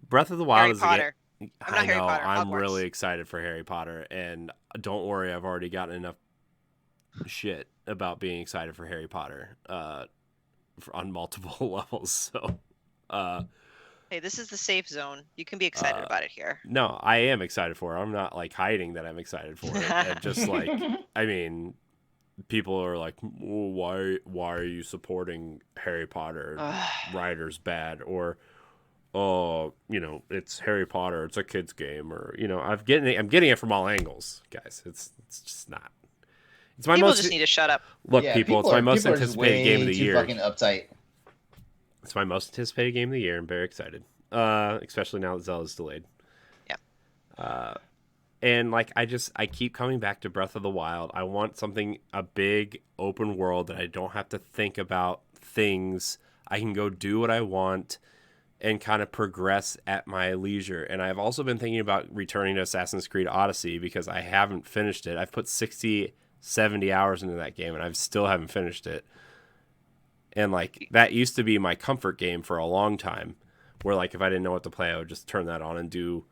Breath of the Wild Harry is Potter. a game. I'm not I Harry know, Potter, I'm Hogwarts. really excited for Harry Potter, and don't worry, I've already gotten enough shit about being excited for Harry Potter on multiple levels. So Hey, this is the safe zone. You can be excited about it here. no, I am excited for it. I'm not like hiding that I'm excited for it. And just like I mean, people are like, well, why are you supporting Harry Potter? Writer's bad, or oh, it's Harry Potter, it's a kid's game, or I'm getting it from all angles, guys. It's just not. It's my People most just need to shut up. look, people. It's my most people are just anticipated game of the way too year. fucking uptight. It's my most anticipated game of the year. I'm very excited, especially now that Zelda's delayed. Yeah. And like I keep coming back to Breath of the Wild. I want a big open world that I don't have to think about things. I can go do what I want and kind of progress at my leisure. And I've also been thinking about returning to Assassin's Creed Odyssey because I haven't finished it. I've put 60, 70 hours into that game and I still haven't finished it. And like that used to be my comfort game for a long time, where like if I didn't know what to play, I would just turn that on and do,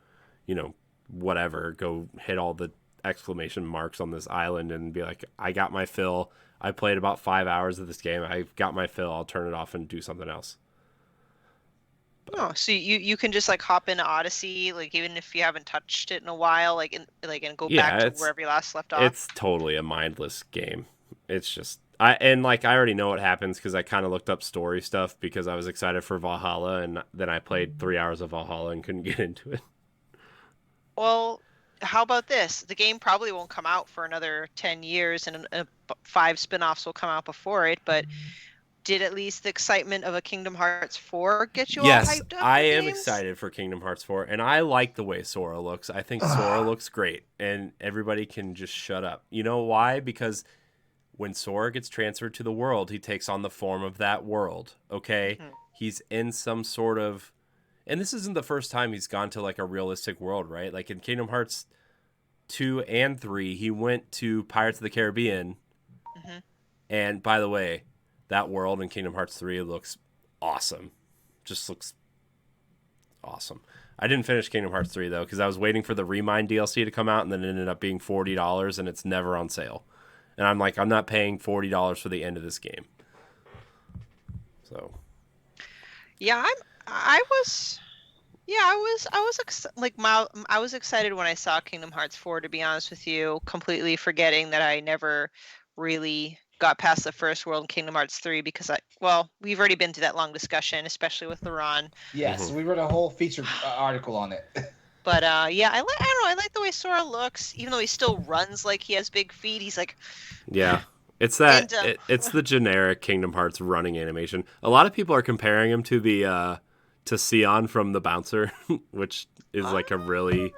whatever, go hit all the exclamation marks on this island and be like, I got my fill. I played about 5 hours of this game. I've got my fill. I'll turn it off and do something else. Oh, so you can just like hop into Odyssey, like even if you haven't touched it in a while, and go back to wherever you last left off. It's totally a mindless game. It's just I already know what happens because I kind of looked up story stuff because I was excited for Valhalla, and then I played 3 hours of Valhalla and couldn't get into it. Well, how about this? The game probably won't come out for another 10 years, and 5 spin-offs will come out before it, but did at least the excitement of a Kingdom Hearts 4 get you all hyped up? I am excited for Kingdom Hearts 4, and I like the way Sora looks. I think Sora looks great, and everybody can just shut up. You know why? Because when Sora gets transferred to the world, he takes on the form of that world, okay? Mm-hmm. He's in some sort of... And this isn't the first time he's gone to, like, a realistic world, right? Like, in Kingdom Hearts 2 and 3, he went to Pirates of the Caribbean. Mm-hmm. And, by the way, that world in Kingdom Hearts 3 looks awesome. Just looks awesome. I didn't finish Kingdom Hearts 3, though, because I was waiting for the Remind DLC to come out, and then it ended up being $40, and it's never on sale. And I'm like, I'm not paying $40 for the end of this game. So. Yeah, I was excited when I saw Kingdom Hearts 4, to be honest with you, completely forgetting that I never really got past the first world in Kingdom Hearts 3 because we've already been through that long discussion, especially with LeRon. Yes, mm-hmm. We wrote a whole feature article on it. But I don't know, I like the way Sora looks, even though he still runs like he has big feet. He's like, yeah, it's that it's the generic Kingdom Hearts running animation. A lot of people are comparing him to the to Sion from the Bouncer, which is like a really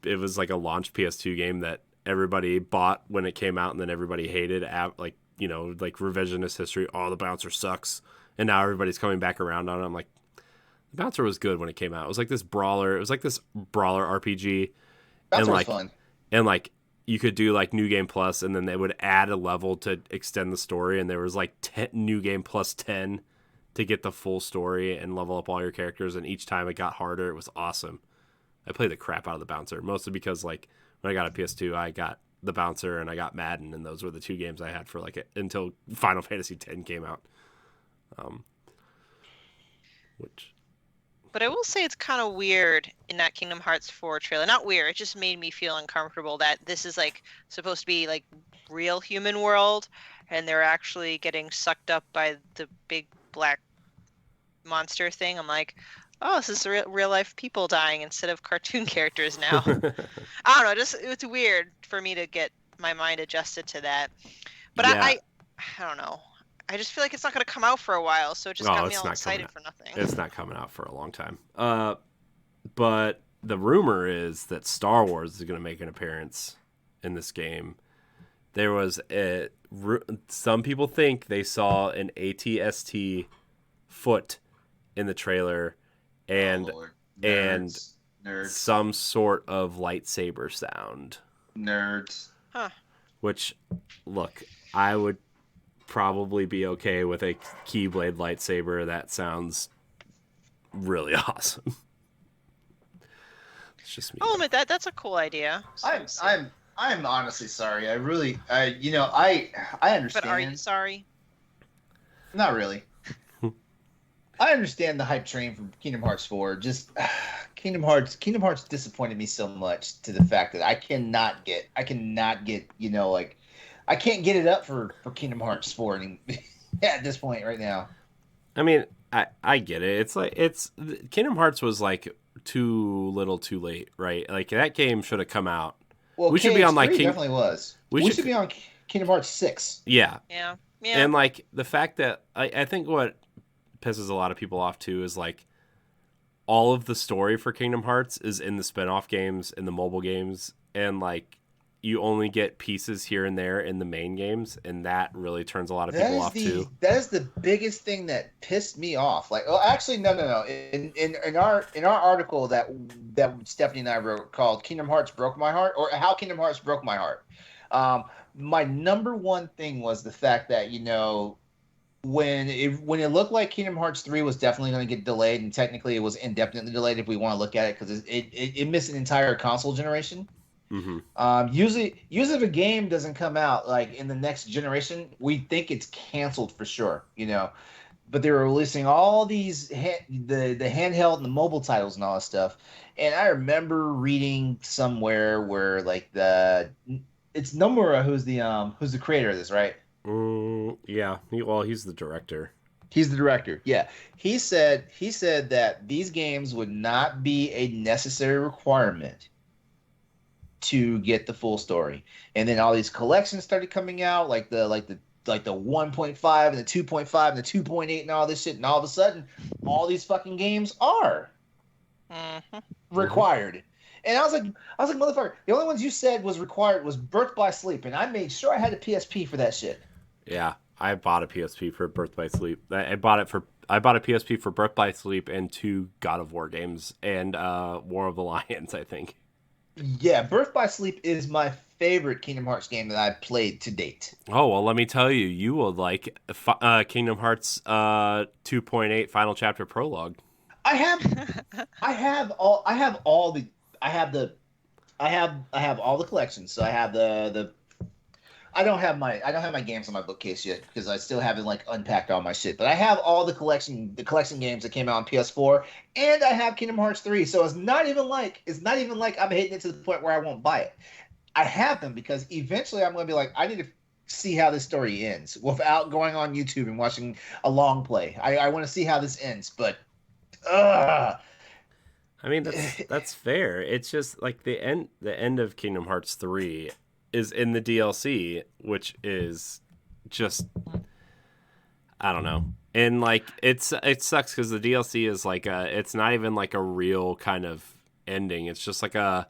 it was like a launch PS2 game that everybody bought when it came out and then everybody hated like revisionist history. Oh, the Bouncer sucks, and now everybody's coming back around on it. I'm like, the Bouncer was good when it came out. It was like this brawler RPG. Bouncer was fun. And like you could do like New Game Plus, and then they would add a level to extend the story, and there was like 10 New Game Plus 10 to get the full story and level up all your characters, and each time it got harder. It was awesome. I played the crap out of the Bouncer, mostly because like when I got a PS2, I got the Bouncer and I got Madden, and those were the 2 games I had for until Final Fantasy X came out. But I will say it's kind of weird in that Kingdom Hearts 4 trailer. Not weird, it just made me feel uncomfortable that this is like supposed to be like real human world, and they're actually getting sucked up by the big black monster thing. I'm like, oh, this is real life people dying instead of cartoon characters now. I don't know, it's weird for me to get my mind adjusted to that. But yeah. I don't know. I just feel like it's not going to come out for a while, so it just Oh, got me it's all not coming excited out. for nothing. It's not coming out for a long time. But the rumor is that Star Wars is going to make an appearance in this game. There was some people think they saw an ATST foot in the trailer, and Lord. and Nerds. some sort of lightsaber sound. Nerds. Huh. Which, look, I would probably be okay with a Keyblade lightsaber. That sounds really awesome. It's just me. I'll admit that's a cool idea. So we'll see. I'm honestly sorry. I understand. But are you sorry? Not really. I understand the hype train from Kingdom Hearts 4. Just Kingdom Hearts disappointed me so much to the fact that I cannot get, I can't get it up for Kingdom Hearts 4 at this point right now. I mean, I get it. It's Kingdom Hearts was like too little, too late, right? Like that game should have come out. Well, we should be on like definitely was. We should be on Kingdom Hearts 6. Yeah. Yeah. And like the fact that I think what pisses a lot of people off too is like all of the story for Kingdom Hearts is in the spin-off games, in the mobile games, and like you only get pieces here and there in the main games, and that really turns a lot of people off too. That is the biggest thing that pissed me off. Like, oh, actually, no. In our article that Stephanie and I wrote called "Kingdom Hearts Broke My Heart" or "How Kingdom Hearts Broke My Heart," my number one thing was the fact that when it looked like Kingdom Hearts 3 was definitely going to get delayed, and technically it was indefinitely delayed if we want to look at it because it missed an entire console generation. Mm-hmm. Usually if a game doesn't come out like in the next generation, we think it's canceled for sure, But they were releasing all these the handheld and the mobile titles and all that stuff. And I remember reading somewhere where like it's Nomura who's the creator of this, right? Yeah. He's the director. He's the director. Yeah. He said that these games would not be a necessary requirement to get the full story. And then all these collections started coming out, like the 1.5 and the 2.5 and the 2.8 and all this shit, and all of a sudden all these fucking games are required. And I was like, motherfucker, the only ones you said was required was Birth by Sleep, and I made sure I had a PSP for that shit. Yeah, I bought a PSP for Birth by Sleep. I bought a PSP for Birth by Sleep and 2 God of War games and War of the Lions, I think. Yeah, Birth by Sleep is my favorite Kingdom Hearts game that I've played to date. Oh, well, let me tell you, you will like Kingdom Hearts 2.8 Final Chapter Prologue. I have all the collections. So I have the I don't have my games on my bookcase yet because I still haven't like unpacked all my shit. But I have all the collection games that came out on PS4, and I have Kingdom Hearts 3. So it's not even like I'm hitting it to the point where I won't buy it. I have them because eventually I'm going to be like, I need to see how this story ends without going on YouTube and watching a long play. I want to see how this ends, but I mean that's fair. It's just like the end of Kingdom Hearts 3 is in the DLC, which is just I don't know. And like it sucks because the DLC is like it's not even like a real kind of ending. It's just like I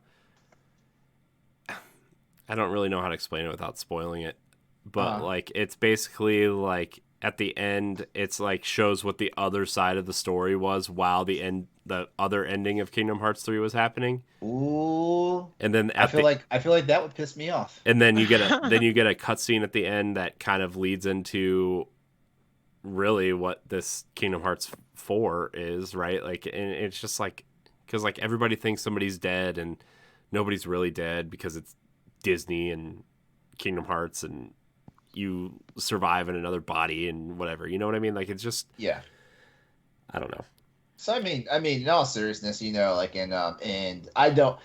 don't really know how to explain it without spoiling it. But like it's basically like at the end it's like shows what the other side of the story was while the other ending of Kingdom Hearts 3 was happening. Ooh. And then I feel like that would piss me off. And then you get a cutscene at the end that kind of leads into really what this Kingdom Hearts 4 is, right? Like, and it's just like because like everybody thinks somebody's dead and nobody's really dead because it's Disney and Kingdom Hearts and you survive in another body and whatever. You know what I mean? Like it's just I don't know. So I mean, in all seriousness, like, and I don't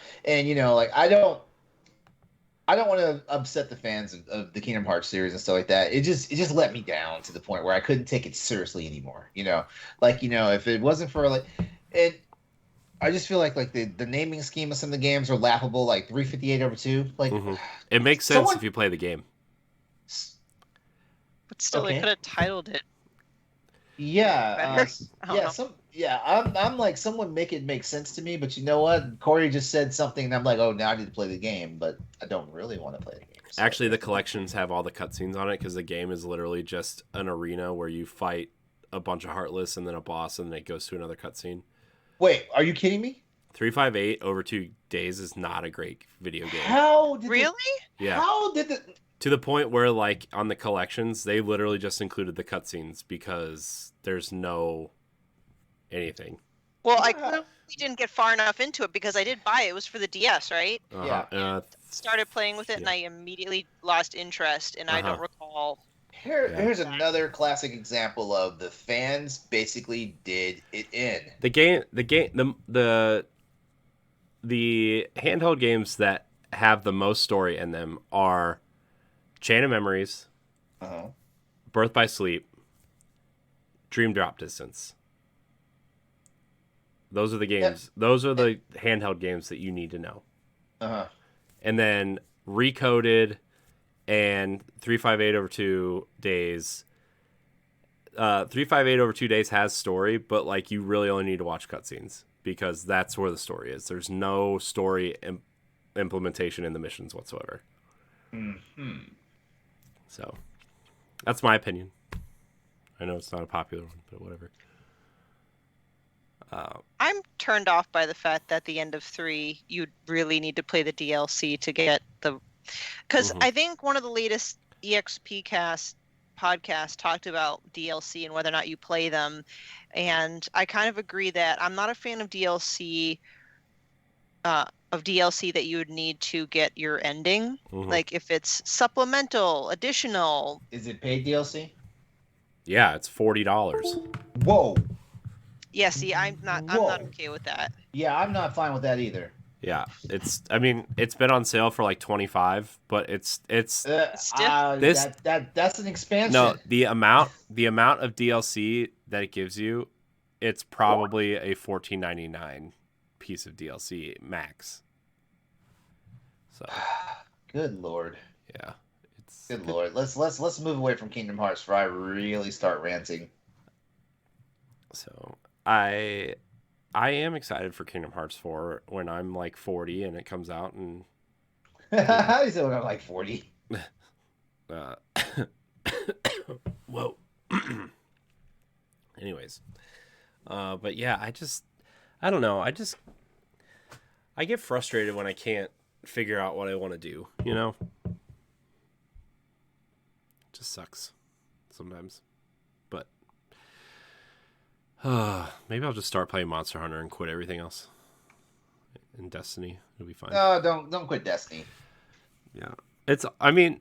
want to upset the fans of the Kingdom Hearts series and stuff like that. It just let me down to the point where I couldn't take it seriously anymore. If it wasn't for like it, I just feel like the naming scheme of some of the games are laughable. Like 358/2, like it makes sense if you play the game. Still, they Okay. could have titled it Yeah, better. I don't know. I'm like, someone make it make sense to me, but you know what? Corey just said something, and I'm like, oh, now I need to play the game, but I don't really want to play the game. So Actually, the there's the thing. collections have all the cutscenes on it because the game is literally just an arena where you fight a bunch of Heartless and then a boss, and then it goes to another cutscene. Wait, are you kidding me? 358 over 2 days is not a great video game. How did Really? Yeah. How did the To the point where, like, on the collections, they literally just included the cutscenes because there's no anything. Well, I clearly didn't get far enough into it because I did buy it. It was for the DS, right? Yeah. Started playing with it, and I immediately lost interest, and I don't recall. Here's another classic example of the fans basically did it in. The handheld games that have the most story in them are Chain of Memories, Birth by Sleep, Dream Drop Distance. Those are the games. Those are the handheld games that you need to know. And then Recoded and 358 over 2 days. 358 over 2 days has story, but like you really only need to watch cutscenes because that's where the story is. There's no story implementation in the missions whatsoever. So that's my opinion. I know it's not a popular one, but whatever. I'm turned off by the fact that at the end of 3, you really need to play the DLC to get the... Because I think one of the latest EXP Cast podcasts talked about DLC and whether or not you play them. And I kind of agree that I'm not a fan of DLC that you would need to get your ending. Like if it's supplemental, additional. Is it paid DLC? Yeah, it's $40. Whoa. Yeah, see, I'm not okay with that. Yeah, I'm not fine with that either. Yeah, it's been on sale for like $25, but it's Stiff. That's an expansion. No, the amount of DLC that it gives you, it's probably a $14.99 piece of DLC max. So, good lord. Yeah, good lord. Let's move away from Kingdom Hearts before I really start ranting. So I am excited for Kingdom Hearts 4 when I'm like 40 and it comes out and. How you say when I'm like 40? Whoa. Anyways, but yeah, I don't know. I get frustrated when I can't figure out what I want to do. You know, it just sucks sometimes. But maybe I'll just start playing Monster Hunter and quit everything else. In Destiny, it'll be fine. No, don't quit Destiny. Yeah, I mean,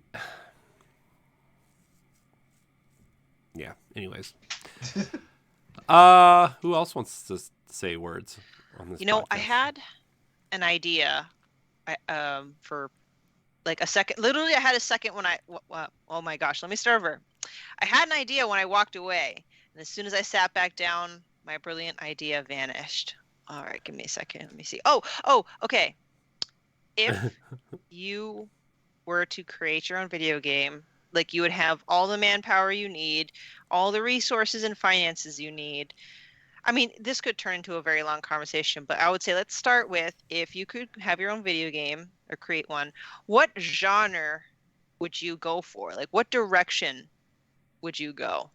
yeah. Anyways, who else wants to say words on this? I had an idea, for like a second. Literally, I had a second when oh my gosh, let me start over. I had an idea when I walked away, and as soon as I sat back down, my brilliant idea vanished. All right, give me a second. Let me see. Oh, okay. If you were to create your own video game, like you would have all the manpower you need, all the resources and finances you need. I mean, this could turn into a very long conversation, but I would say let's start with if you could have your own video game or create one, what genre would you go for? Like, what direction would you go?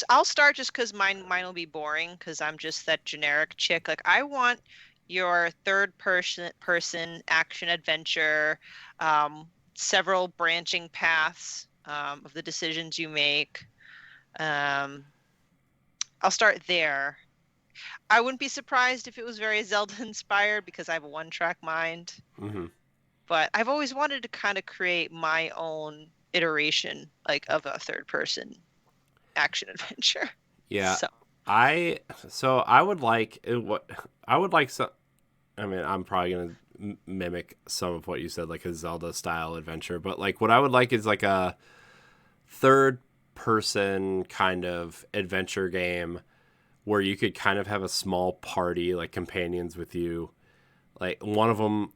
I'll start just because mine will be boring because I'm just that generic chick. Like, I want your third person action adventure, several branching paths of the decisions you make. I'll start there. I wouldn't be surprised if it was very Zelda inspired because I have a one-track mind. But I've always wanted to kind of create my own iteration, like of a third person action adventure. Yeah. So I would like some. I mean, I'm probably gonna mimic some of what you said, like a Zelda style adventure. But like, what I would like is like a third person kind of adventure game where you could kind of have a small party, like companions with you. Like one of them,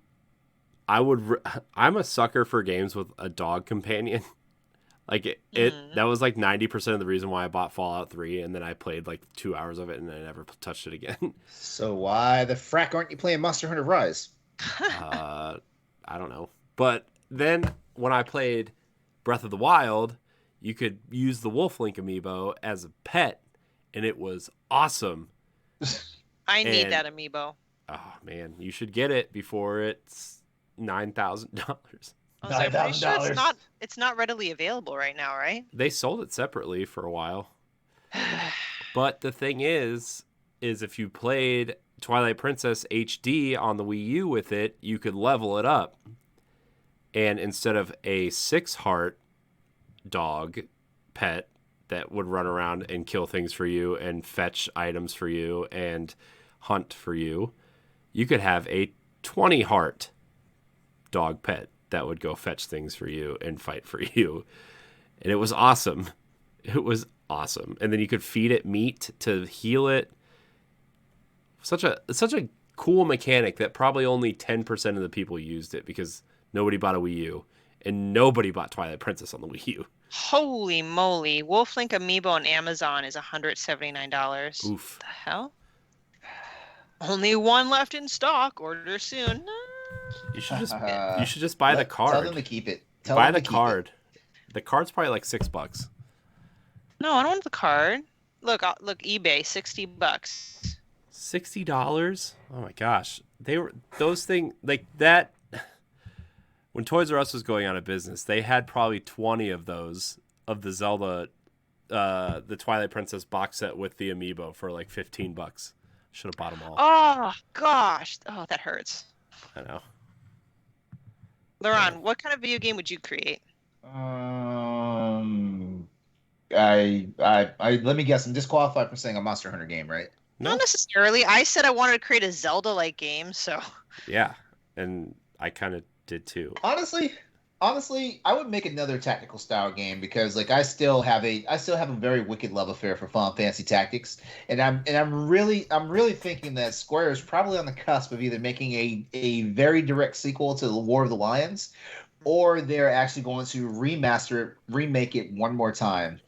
I'm a sucker for games with a dog companion. Like that was like 90% of the reason why I bought Fallout 3, and then I played like 2 hours of it and I never touched it again. So why the frack aren't you playing Monster Hunter Rise? I don't know. But then when I played Breath of the Wild, you could use the Wolf Link amiibo as a pet, and it was awesome. I need that amiibo. Oh man, you should get it before it's $9,000. I'm pretty sure it's not readily available right now, right? They sold it separately for a while. But the thing is if you played Twilight Princess HD on the Wii U with it, you could level it up. And instead of a 6-heart dog pet that would run around and kill things for you and fetch items for you and hunt for you, you could have a 20-heart dog pet that would go fetch things for you and fight for you. And it was awesome. It was awesome. And then you could feed it meat to heal it. Such a cool mechanic that probably only 10% of the people used it because nobody bought a Wii U and nobody bought Twilight Princess on the Wii U. Holy moly. Wolf Link amiibo on Amazon is $179. Oof. The hell? Only one left in stock. Order soon. You should just buy the card. Tell them to keep it. Buy the card. The card's probably like $6. No, I don't want the card. Look, eBay, $60. $60? Oh my gosh. They were those things like that. When Toys R Us was going out of business, they had probably 20 of those of the Zelda, the Twilight Princess box set with the amiibo for like $15. Should have bought them all. Oh gosh. Oh, that hurts. I know. LeRon, what kind of video game would you create? Let me guess. I'm disqualified for saying a Monster Hunter game, right? No. Not necessarily. I said I wanted to create a Zelda-like game, so. Yeah, and I kind of did too. Honestly, I would make another tactical style game because like I still have a very wicked love affair for Final Fantasy Tactics, and I'm really thinking that Square is probably on the cusp of either making a very direct sequel to the War of the Lions, or they're actually going to remake it one more time.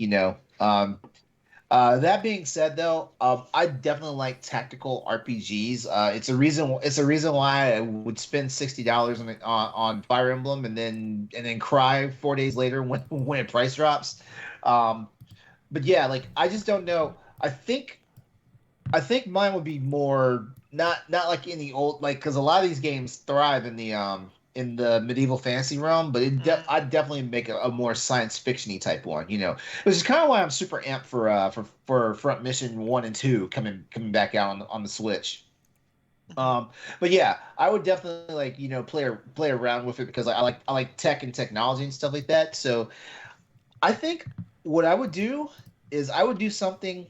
That being said, though, I definitely like tactical RPGs. It's a reason why I would spend $60 on Fire Emblem and then cry 4 days later when it price drops. But yeah, like I just don't know. I think mine would be more not like in the old because a lot of these games thrive in the medieval fantasy realm, but I'd definitely make a more science fiction-y type one, which is kind of why I'm super amped for Front Mission 1 and 2 coming back out on the Switch. But yeah, I would definitely play around with it because I like tech and technology and stuff like that. So I think what I would do is I would do something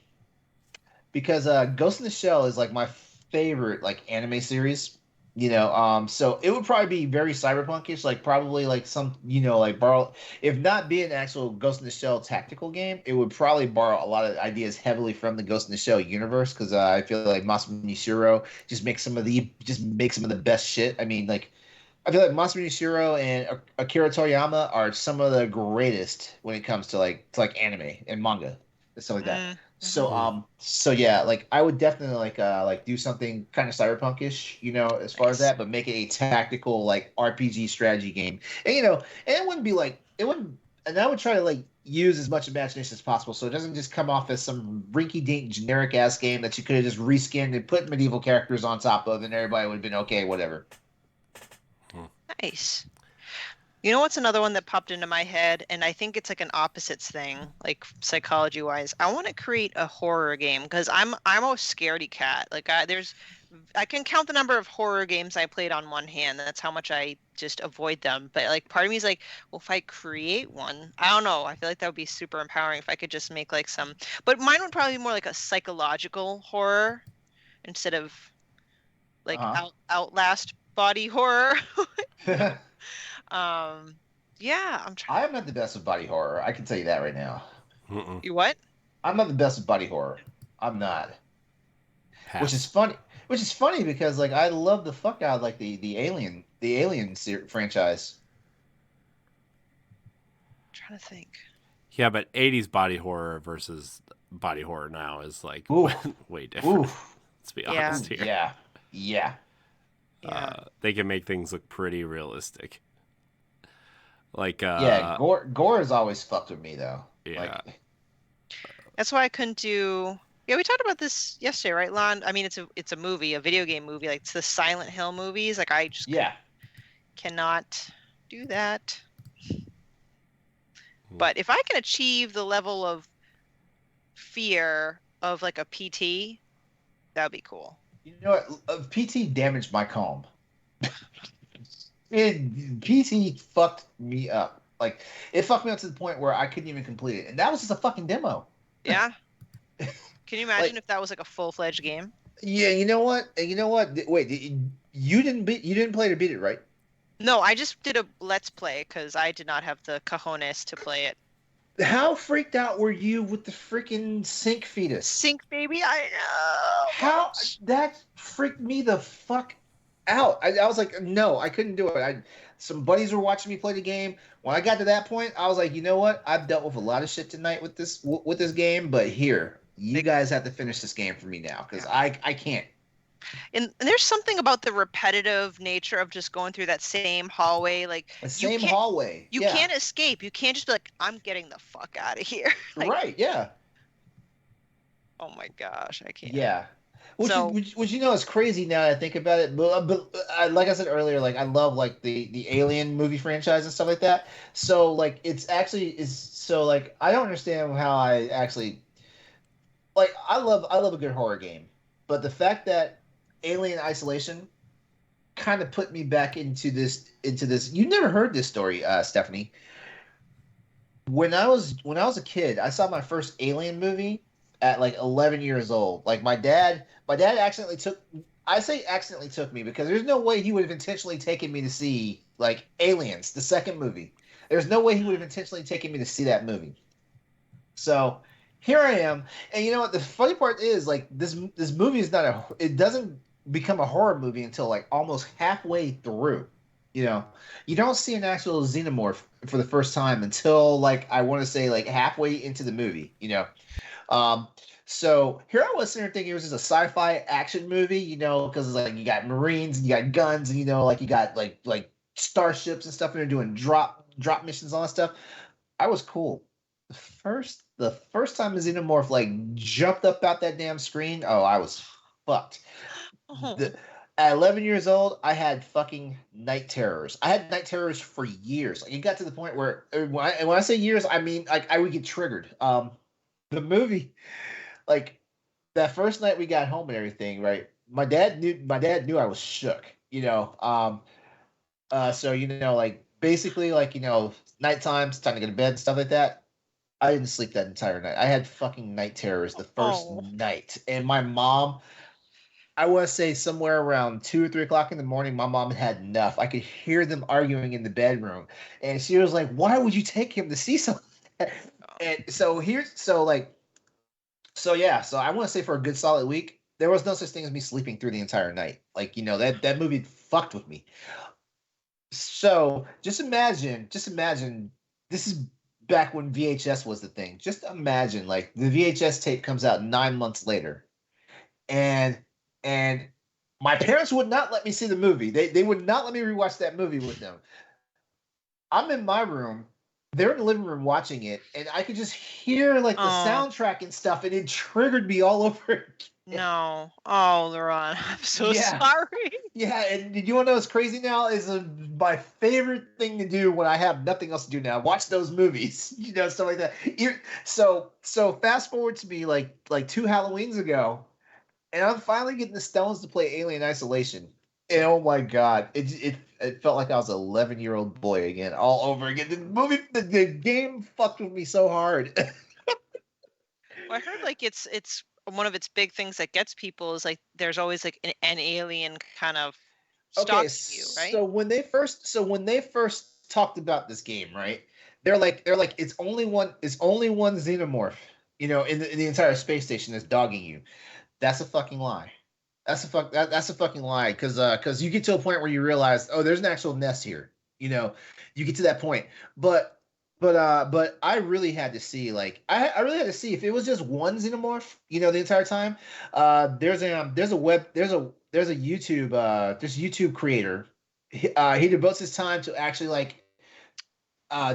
because Ghost in the Shell is like my favorite like anime series. So it would probably be very cyberpunkish, like probably like some, like borrow, if not be an actual Ghost in the Shell tactical game, it would probably borrow a lot of ideas heavily from the Ghost in the Shell universe because I feel like Masamune Shirow just makes some of the best shit. I mean, like I feel like Masamune Shirow and Akira Toriyama are some of the greatest when it comes to like anime and manga and stuff like that. So yeah, like I would definitely like do something kind of cyberpunkish, as far as that, but make it a tactical like RPG strategy game. And and it wouldn't be like and I would try to like use as much imagination as possible so it doesn't just come off as some rinky-dink generic ass game that you could have just reskinned and put medieval characters on top of and everybody would have been okay, whatever. Nice. You know what's another one that popped into my head, and I think it's like an opposites thing, like psychology-wise. I want to create a horror game because I'm a scaredy cat. Like I can count the number of horror games I played on one hand. That's how much I just avoid them. But like part of me is like, well, if I create one, I don't know. I feel like that would be super empowering if I could just make like some. But mine would probably be more like a psychological horror instead of like Outlast body horror. Yeah, I'm trying. I'm not the best with body horror. I can tell you that right now. You what? I'm not the best with body horror. I'm not. Which is funny because like I love the fuck out of like the Alien the Alien franchise. I'm trying to think. Yeah, but 80s body horror versus body horror now is like Ooh, way different. ooh, Let's be Yeah. ooh, honest here. yeah, yeah, Yeah. They can make things look pretty realistic. Like, yeah. Gore has always fucked with me though. yeah. Like, That's why I couldn't do. Yeah, we talked about this yesterday, right, Lon? I mean, it's a movie, a video game movie. Like it's the Silent Hill movies. Like I just yeah, cannot do that. Hmm. But if I can achieve the level of fear of like a PT, that'd be cool. you know what? PT damaged my comb. PT fucked me up. Like it fucked me up to the point where I couldn't even complete it, and that was just a fucking demo. Yeah. Can you imagine Like, if that was like a full-fledged game? yeah, you know what? You know what? Wait, you didn't play to beat it, right? No, I just did a let's play because I did not have the cojones to play it. How freaked out were you with the freaking sink fetus? Sync baby, I know. How that freaked me the fuck out. I was like, no, I couldn't do it. Some buddies were watching me play the game. When I got to that point, I was like, you know what? I've dealt with a lot of shit tonight with this game, but here, you guys have to finish this game for me now because I can't. And there's something about the repetitive nature of just going through that same hallway. Like The same hallway. you Yeah. can't escape. You can't just be like, I'm getting the fuck out of here. Like, Right. Yeah. oh my gosh, I can't. Yeah. Which, So- which you know is crazy now that I think about it. But like I said earlier, like I love like the Alien movie franchise and stuff like that. So like it's actually is so like I don't understand how I actually like I love a good horror game, but the fact that Alien Isolation kind of put me back into this. You never heard this story, Stephanie. When I was a kid, I saw my first Alien movie at like 11 years old. Like my dad accidentally took. I say accidentally took me because there's no way he would have intentionally taken me to see like Aliens, the second movie. There's no way he would have intentionally taken me to see that movie. So here I am, and you know what? The funny part is like this movie is not a. It doesn't become a horror movie until like almost halfway through. You know, you don't see an actual xenomorph for the first time until like I want to say like halfway into the movie. You know, um, so here I was sitting there thinking it was just a sci-fi action movie. You know, because it's like you got Marines and you got guns and you know like you got like starships and stuff and they're doing drop missions and all that stuff. I was cool. The first time a xenomorph like jumped up out that damn screen, oh, I was fucked. Oh, The, at 11 years old, I had fucking night terrors. I had night terrors for years. Like, it got to the point where when I say years, I mean like I would get triggered. The movie, like that first night we got home and everything, right? My dad knew I was shook. You know, so you know, like basically, like you know, nighttime, it's time to go to bed and stuff like that. I didn't sleep that entire night. I had fucking night terrors the first Oh. night, and my mom. I want to say somewhere around 2 or 3 o'clock in the morning, my mom had enough. I could hear them arguing in the bedroom, and she was like, "Why would you take him to see something?" And so so yeah, so I want to say for a good solid week, there was no such thing as me sleeping through the entire night. Like you know that movie fucked with me. So just imagine this is back when VHS was the thing. Just imagine like the VHS tape comes out 9 months later, and and my parents would not let me see the movie. They would not let me rewatch that movie with them. I'm in my room. They're in the living room watching it, and I could just hear like the Oh. soundtrack and stuff, and it triggered me all over again. no. Oh, LeRon, I'm so Yeah. sorry. Yeah, and did you want to know what's crazy now? Is my favorite thing to do when I have nothing else to do now. Watch those movies, you know, stuff like that. So fast forward to me like 2 Halloweens ago, and I'm finally getting the stones to play Alien Isolation. And oh my god, it felt like I was an 11-year-old boy again, all over again. The game fucked with me so hard. Well, I heard like it's one of its big things that gets people is like there's always like an alien kind of Okay, stalking you, right? so when they first talked about this game, right? They're like it's only one xenomorph, you know, in the entire space station that's dogging you. That's a fucking lie. That's a fucking lie, because you get to a point where you realize, oh, there's an actual nest here. You know, you get to that point, but but I really had to see, like, I really had to see if it was just one xenomorph, the entire time. There's a YouTube creator. He devotes his time to actually, like,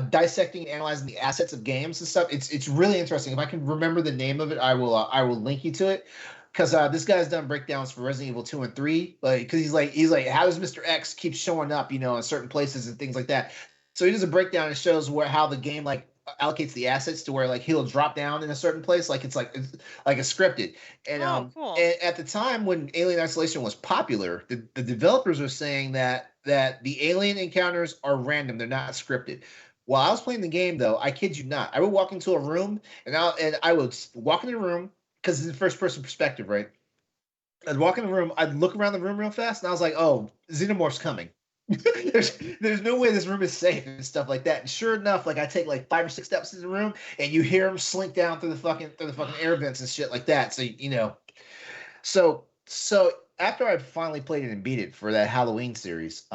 dissecting and analyzing the assets of games and stuff. It's really interesting. If I can remember the name of it, I will link you to it, because this guy's done breakdowns for Resident Evil 2 and 3. Like, because he's like, how does Mr. X keep showing up, in certain places and things like that. So he does a breakdown and shows how the game, like, allocates the assets to where, like, he'll drop down in a certain place, like it's like a scripted. And Cool. and at the time when Alien Isolation was popular, the developers were saying that the alien encounters are random, they're not scripted. While I was playing the game, though, I kid you not, I would walk into a room, and I would walk in the room, because it's a first person perspective, right? I'd walk in the room, I'd look around the room real fast, and I was like, oh, xenomorph's coming. there's no way this room is safe and stuff like that. And sure enough, like, I take like 5 or 6 steps in the room, and you hear them slink down through the fucking air vents and shit like that. So so after I finally played it and beat it for that Halloween series,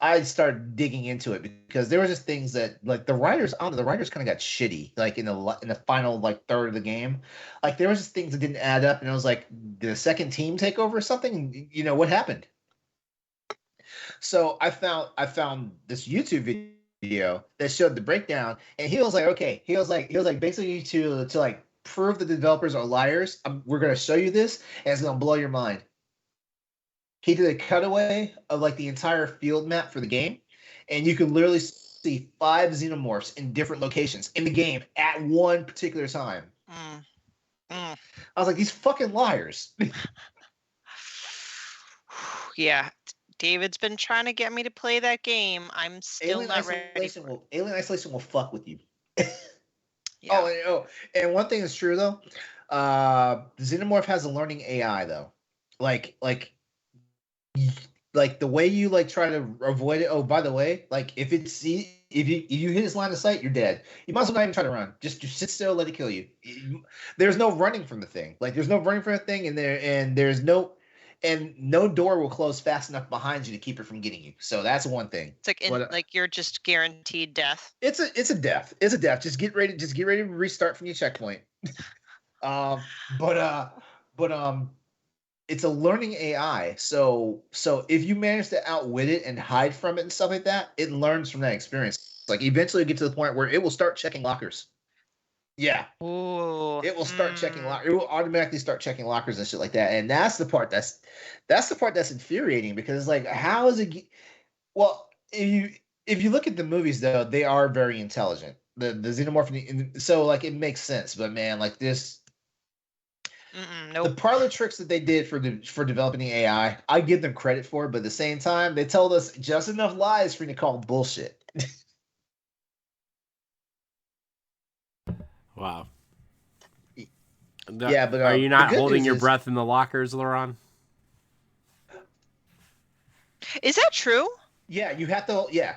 I started digging into it, because there were just things that, like, the writers kind of got shitty, like, in the final, like, third of the game. Like, there was just things that didn't add up, and I was like, did a second team take over or something? What happened? So I found this YouTube video that showed the breakdown, and he was like, okay, he was like basically, to like prove the developers are liars, we're gonna show you this, and it's gonna blow your mind. He did a cutaway of, like, the entire field map for the game, and you can literally see 5 xenomorphs in different locations in the game at one particular time. Mm. I was like, these fucking liars. Yeah, David's been trying to get me to play that game. I'm still Alien not ready. Isolation will fuck with you. Yeah. And one thing is true, though. The xenomorph has a learning AI, though. Like the way you, like, try to avoid it. Oh, by the way, like, if you hit his line of sight, you're dead. You might as well not even try to run. Just sit still, let it kill you. There's no running from the thing. Like, there's no running from the thing, and no door will close fast enough behind you to keep it from getting you. So that's one thing. It's like like you're just guaranteed death. It's a death. It's a death. Just get ready to restart from your checkpoint. But it's a learning AI. So if you manage to outwit it and hide from it and stuff like that, it learns from that experience. Like, eventually you get to the point where it will start checking lockers. Yeah. Ooh. It will start checking lockers. It will automatically start checking lockers and shit like that. And that's the part that's infuriating, because it's like, how is it? Well, if you look at the movies, though, they are very intelligent. The xenomorph, so, like, it makes sense. But man, like, this. Nope. The parlor tricks that they did for developing the AI, I give them credit for, but at the same time, they told us just enough lies for you to call bullshit. Wow. Yeah, but are you not the good holding news your is- breath in the lockers, LeRon? Is that true? Yeah, you have to. Yeah.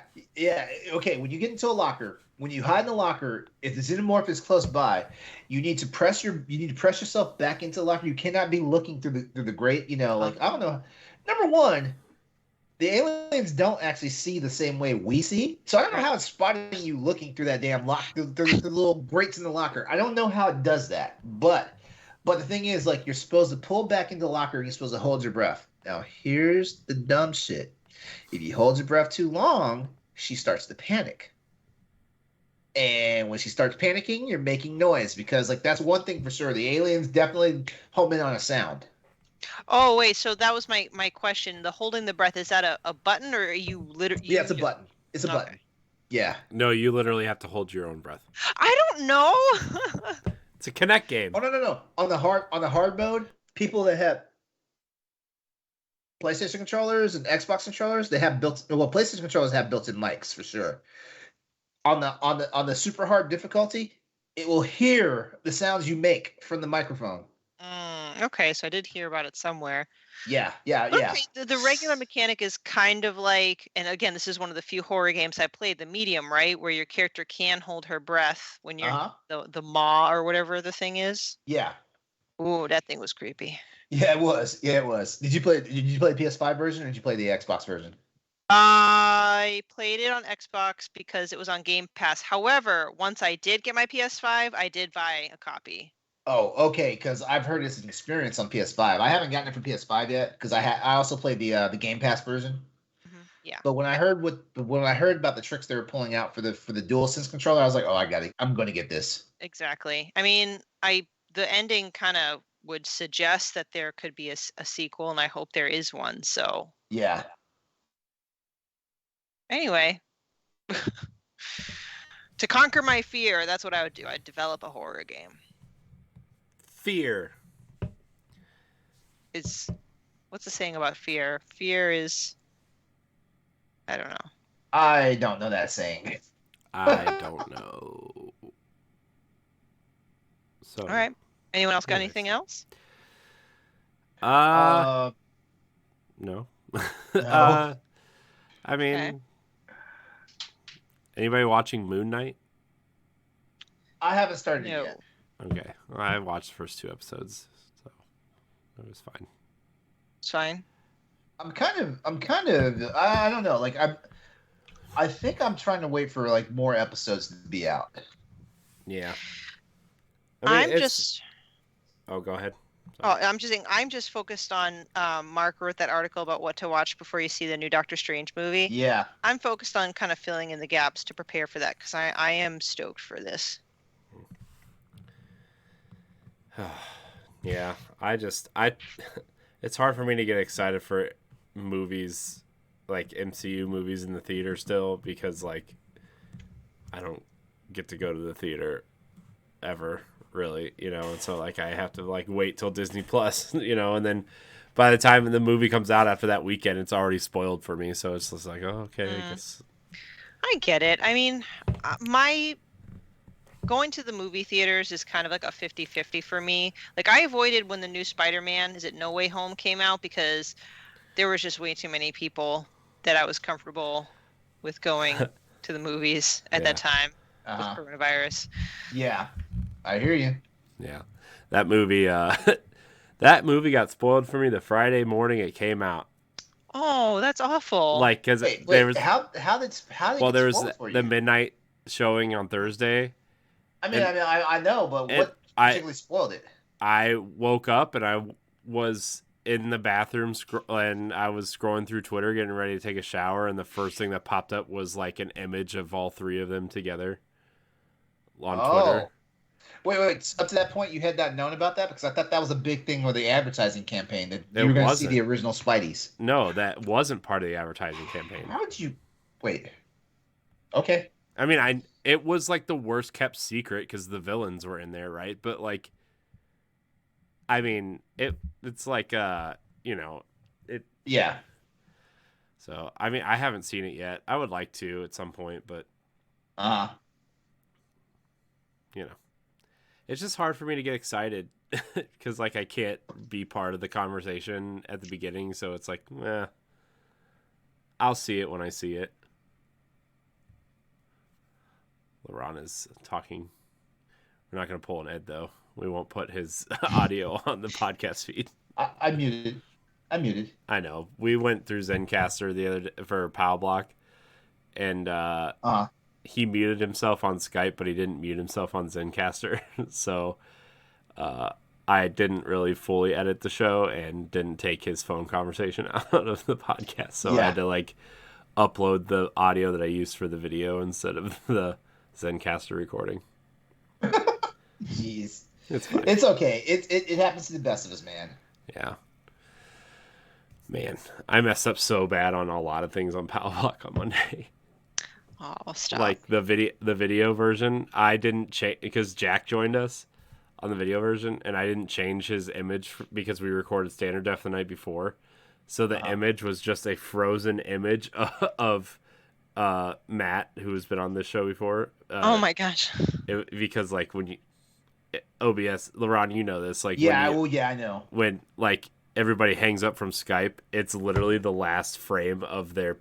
Okay, when you get into a locker, when you hide in the locker, if the xenomorph is close by, you need to press yourself back into the locker. You cannot be looking through the grate. Like, I don't know. Number one, the aliens don't actually see the same way we see, so I don't know how it's spotting you looking through that damn lock, through the little grates in the locker. I don't know how it does that, but the thing is, like, you're supposed to pull back into the locker, and you're supposed to hold your breath. Now, here's the dumb shit. If you hold your breath too long, she starts to panic. And when she starts panicking, you're making noise, because, like, that's one thing for sure. The aliens definitely home in on a sound. Oh, wait, so that was my question. The holding the breath, is that a button, or are you literally... Yeah, it's a button. It's a button. Yeah. No, you literally have to hold your own breath. I don't know. It's a Kinect game. Oh, no. On the hard mode, people that have PlayStation controllers and Xbox controllers, they have PlayStation controllers have built-in mics for sure. On the super hard difficulty, it will hear the sounds you make from the microphone. Okay, so I did hear about it somewhere. Yeah. Okay, the regular mechanic is kind of like, and again, this is one of the few horror games I played, the medium, right, where your character can hold her breath when you're the maw or whatever the thing is. Yeah. Ooh, that thing was creepy. Yeah, it was. Yeah, it was. Did you play the PS5 version or did you play the Xbox version? I played it on Xbox because it was on Game Pass. However, once I did get my PS5, I did buy a copy. Oh, okay. Because I've heard it's an experience on PS5. I haven't gotten it for PS5 yet because I also played the Game Pass version. Yeah. But when I heard about the tricks they were pulling out for the DualSense controller, I was like, oh, I'm going to get this. Exactly. I mean, the ending kind of would suggest that there could be a sequel, and I hope there is one. So Yeah. anyway, to conquer my fear, that's what I would do. I'd develop a horror game. Fear. What's the saying about fear? Fear is, I don't know. I don't know that saying. I don't know. So. All right. Anyone else got anyways. anything else? No. No. I mean, Okay. anybody watching Moon Knight? I haven't started it No. yet. Okay, well, I watched the first 2 episodes, so it was fine. It's fine. I'm kind of I don't know. Like I think I'm trying to wait for like more episodes to be out. Yeah. I'm just. Oh, go ahead. Oh, I'm just saying. I'm just focused on. Mark wrote that article about what to watch before you see the new Doctor Strange movie. Yeah. I'm focused on kind of filling in the gaps to prepare for that because I am stoked for this. Yeah, it's hard for me to get excited for movies, like MCU movies in the theater still, because like I don't get to go to the theater ever, really, and so like I have to like wait till Disney Plus, and then by the time the movie comes out after that weekend, it's already spoiled for me, so it's just like, oh, okay, I guess. I get it. I mean, my going to the movie theaters is kind of like a 50-50 for me. Like I avoided when the new Spider-Man, is it No Way Home, came out because there was just way too many people that I was comfortable with going to the movies at that time with coronavirus. Yeah. I hear you. Yeah. That movie that movie got spoiled for me the Friday morning it came out. Oh, that's awful. Like cuz there was how did there was the midnight showing on Thursday. I mean, I know, but what particularly spoiled it? I woke up and I was in the bathroom and I was scrolling through Twitter getting ready to take a shower, and the first thing that popped up was like an image of all 3 of them together on Twitter. Wait. Up to that point, you had not known about that? Because I thought that was a big thing with the advertising campaign, that you were going to see the original Spideys. No, that wasn't part of the advertising campaign. How would you... Wait. Okay. I mean, it was like the worst kept secret because the villains were in there, right? But like, I mean, it's like, it. Yeah. So, I mean, I haven't seen it yet. I would like to at some point, but, it's just hard for me to get excited because like I can't be part of the conversation at the beginning. So it's like, I'll see it when I see it. LeRon is talking. We're not going to pull an Ed, though. We won't put his audio on the podcast feed. I'm muted. I know. We went through Zencastr the other day for Pow Block, and he muted himself on Skype, but he didn't mute himself on Zencastr. So I didn't really fully edit the show and didn't take his phone conversation out of the podcast. So I had to like upload the audio that I used for the video instead of the Zencastr recording. Jeez. It's fine. It's okay. It happens to the best of us, man. Yeah. Man, I messed up so bad on a lot of things on Pow Block on Monday. Oh, stop. Like the video version, I didn't change because Jack joined us on the video version, and I didn't change his image because we recorded standard def the night before. So the image was just a frozen image of Matt, who has been on this show before. Oh my gosh! Because like when you OBS, LeRon, you know this. Like I know. When like everybody hangs up from Skype, it's literally the last frame of their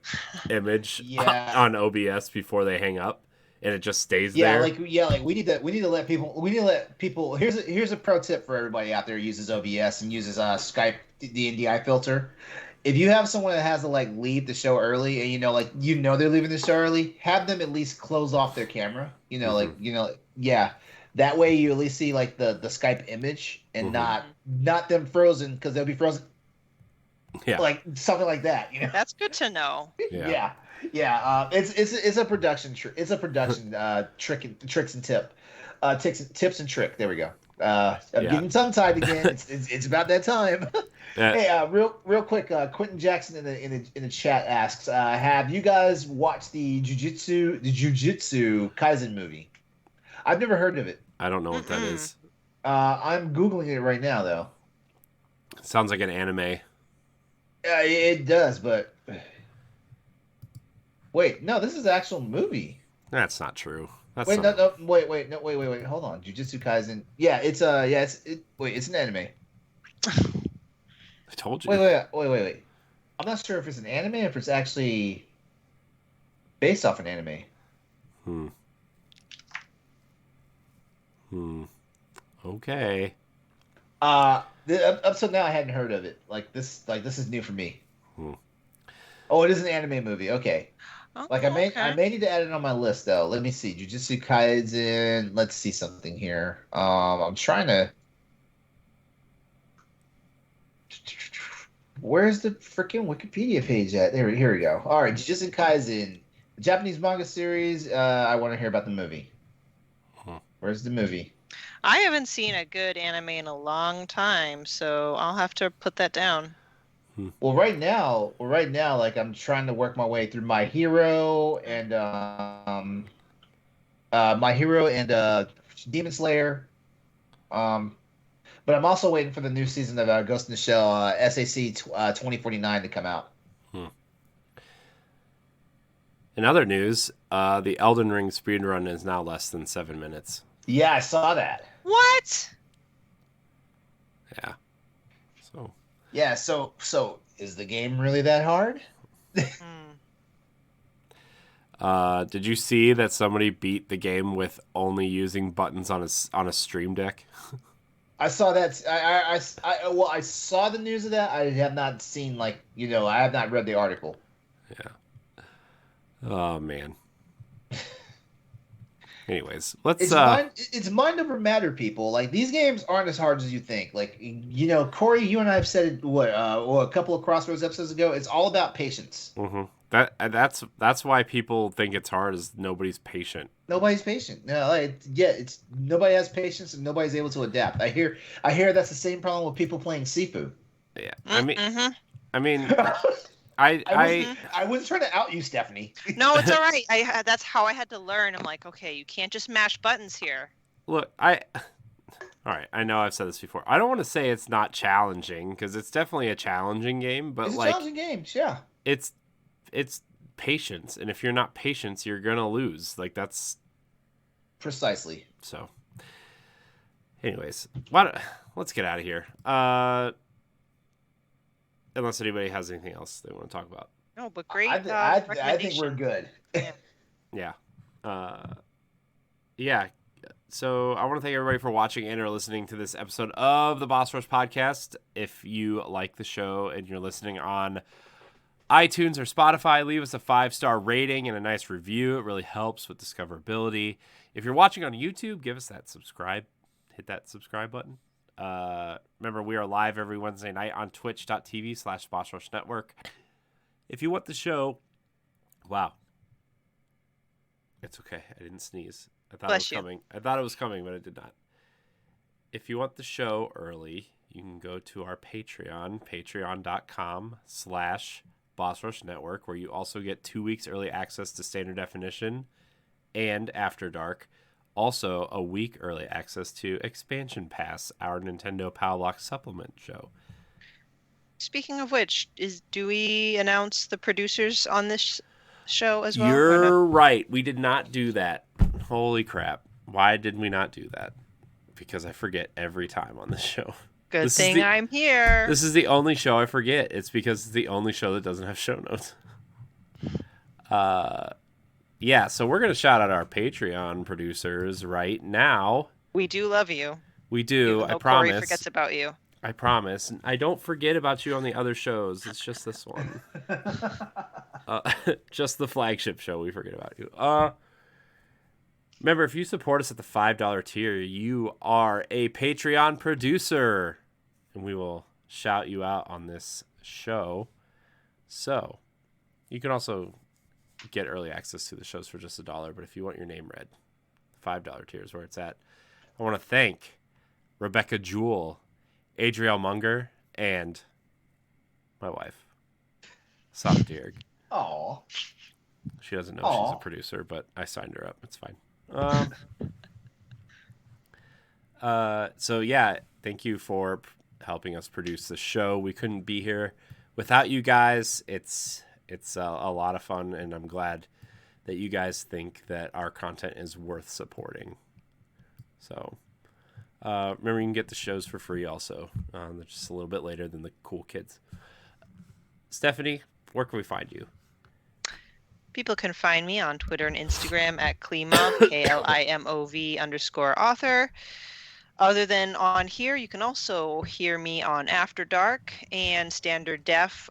image on OBS before they hang up. and it just stays Yeah, there. like we need to let people. Here's a pro tip for everybody out there who uses OBS and uses Skype the NDI filter. If you have someone that has to like leave the show early, and they're leaving the show early, have them at least close off their camera. Yeah. That way you at least see like the Skype image and not them frozen, because they'll be frozen. Yeah. Like something like that. That's good to know. Yeah. Yeah. It's a production trick. It's a production tricks and tips and trick. There we go. I'm getting tongue tied again. It's about that time. Hey, real quick, Quentin Jackson in the chat asks, have you guys watched the Jujutsu Kaisen movie? I've never heard of it. I don't know what that is. I'm googling it right now though. Sounds like an anime. It does, but wait, no, this is an actual movie. That's not true. Wait, hold on. Jujutsu Kaisen. Yeah, it's an anime. I told you. Wait. I'm not sure if it's an anime or if it's actually based off an anime. Okay. Up till now I hadn't heard of it. This is new for me. Oh, it is an anime movie. Okay. Oh, I may need to add it on my list though. Let me see. Jujutsu Kaisen. Let's see something here. I'm trying to. Where's the freaking Wikipedia page at? Here we go. All right, Jujutsu Kaisen, Japanese manga series. I want to hear about the movie. Where's the movie? I haven't seen a good anime in a long time, so I'll have to put that down. Well, right now, like I'm trying to work my way through My Hero and Demon Slayer. But I'm also waiting for the new season of Ghost in the Shell SAC 2049 to come out. In other news, the Elden Ring speedrun is now less than 7 minutes. Yeah, I saw that. What? Yeah. So. Yeah, so is the game really that hard? Did you see that somebody beat the game with only using buttons on a Stream Deck? I saw that. I saw the news of that. I have not seen I have not read the article. Yeah. Oh man. Anyways, let's. It's mind over matter, people. Like these games aren't as hard as you think. Like Corey, you and I have said it. A couple of Crossroads episodes ago. It's all about patience. Mm-hmm. That's why people think it's hard. Is nobody's patient. Nobody's patient. No, it's nobody has patience and nobody's able to adapt. I hear that's the same problem with people playing Sifu. Yeah, I mean. I wasn't trying to out you, Stephanie. No, it's all right. That's how I had to learn. I'm like, okay, you can't just mash buttons here. Look, all right. I know I've said this before. I don't want to say it's not challenging because it's definitely a challenging game, but it's a challenging game, yeah. It's patience, and if you're not patient, you're gonna lose. Like that's precisely. So, anyways, let's get out of here. Unless anybody has anything else they want to talk about. No, but great. I think we're good. Yeah. Yeah. So I want to thank everybody for watching and or listening to this episode of the Boss Rush Podcast. If you like the show and you're listening on iTunes or Spotify, leave us a 5-star rating and a nice review. It really helps with discoverability. If you're watching on YouTube, give us that subscribe. Hit that subscribe button. Remember, we are live every Wednesday night on twitch.tv/Boss Network. If you want the show, wow. It's okay. I didn't sneeze. I thought it was coming. I thought it was coming, but it did not. If you want the show early, you can go to our Patreon, patreon.com/Boss Network, where you also get 2 weeks early access to Standard Definition and After Dark. Also, a week early access to Expansion Pass, our Nintendo Power Block supplement show. Speaking of which, do we announce the producers on this show as well? You're right. We did not do that. Holy crap. Why did we not do that? Because I forget every time on this show. Good thing I'm here. This is the only show I forget. It's because it's the only show that doesn't have show notes. Yeah, so we're going to shout out our Patreon producers right now. We do love you. We do, Even I though promise. Corey forgets about you. I promise. I don't forget about you on the other shows. It's just this one. Just the flagship show, we forget about you. Remember, if you support us at the $5 tier, you are a Patreon producer. And we will shout you out on this show. So, you can also get early access to the shows for just $1. But if you want your name read, $5 tier is where it's at. I want to thank Rebecca Jewell, Adriel Munger, and my wife, Softierg. Aw. She doesn't know Aw. she's a producer, but I signed her up. It's fine. So yeah, thank you for helping us produce the show. We couldn't be here without you guys. It's a lot of fun, and I'm glad that you guys think that our content is worth supporting. So remember, you can get the shows for free also. They're just a little bit later than the cool kids. Stephanie, where can we find you? People can find me on Twitter and Instagram at Klimov, KLIMOV_author. Other than on here, you can also hear me on After Dark and Standard Def,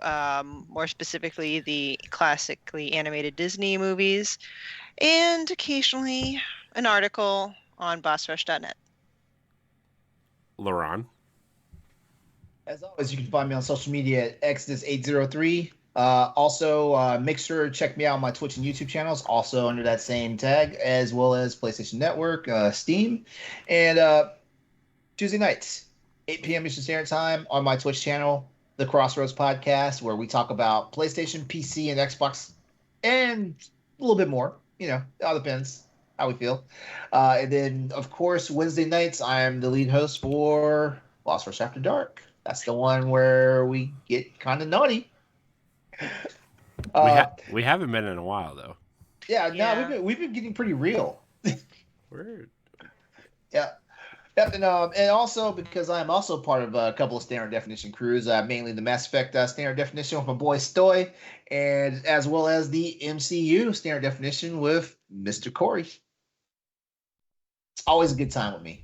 more specifically the classically animated Disney movies, and occasionally an article on bossrush.net. LeRon. As always, you can find me on social media at Exodus803. Also, make sure to check me out on my Twitch and YouTube channels, also under that same tag, as well as PlayStation Network, Steam, and Tuesday nights, 8 p.m. Eastern Standard Time on my Twitch channel, The Crossroads Podcast, where we talk about PlayStation, PC, and Xbox, and a little bit more. You know, it all depends how we feel. And then, of course, Wednesday nights, I am the lead host for Lost Rush After Dark. That's the one where we get kind of naughty. We haven't been in a while though. Yeah, Yeah. no, we've been getting pretty real. Weird. Yeah. Yep, and also because I'm also part of a couple of standard definition crews, mainly the Mass Effect standard definition with my boy Stoy, and as well as the MCU standard definition with Mr. Corey. It's always a good time with me.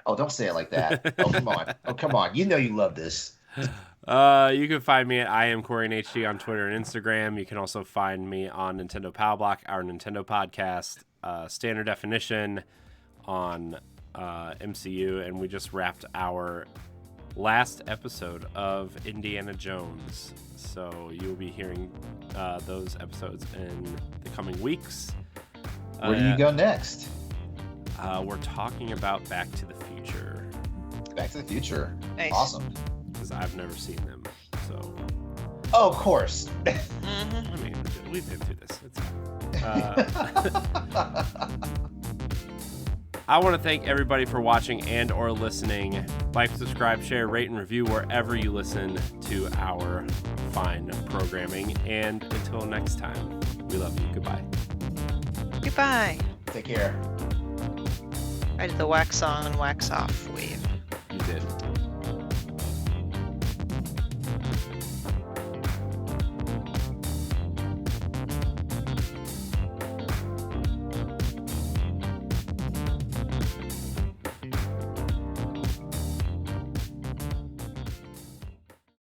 Oh, don't say it like that. Oh, come on. Oh, come on. You know you love this. You can find me at I am Corey and HD on Twitter and Instagram. You can also find me on Nintendo Pow Block, our Nintendo podcast, Standard Definition on MCU, and we just wrapped our last episode of Indiana Jones. So you'll be hearing those episodes in the coming weeks. Where do you go next? We're talking about Back to the Future. Back to the Future. Nice. Awesome. Because I've never seen them, so. Oh, of course. Mm-hmm. I mean, we've been through this. It's fine. I want to thank everybody for watching and or listening. Like, subscribe, share, rate, and review wherever you listen to our fine programming. And until next time, we love you. Goodbye. Goodbye. Take care. I did the wax on, wax off wave. You did.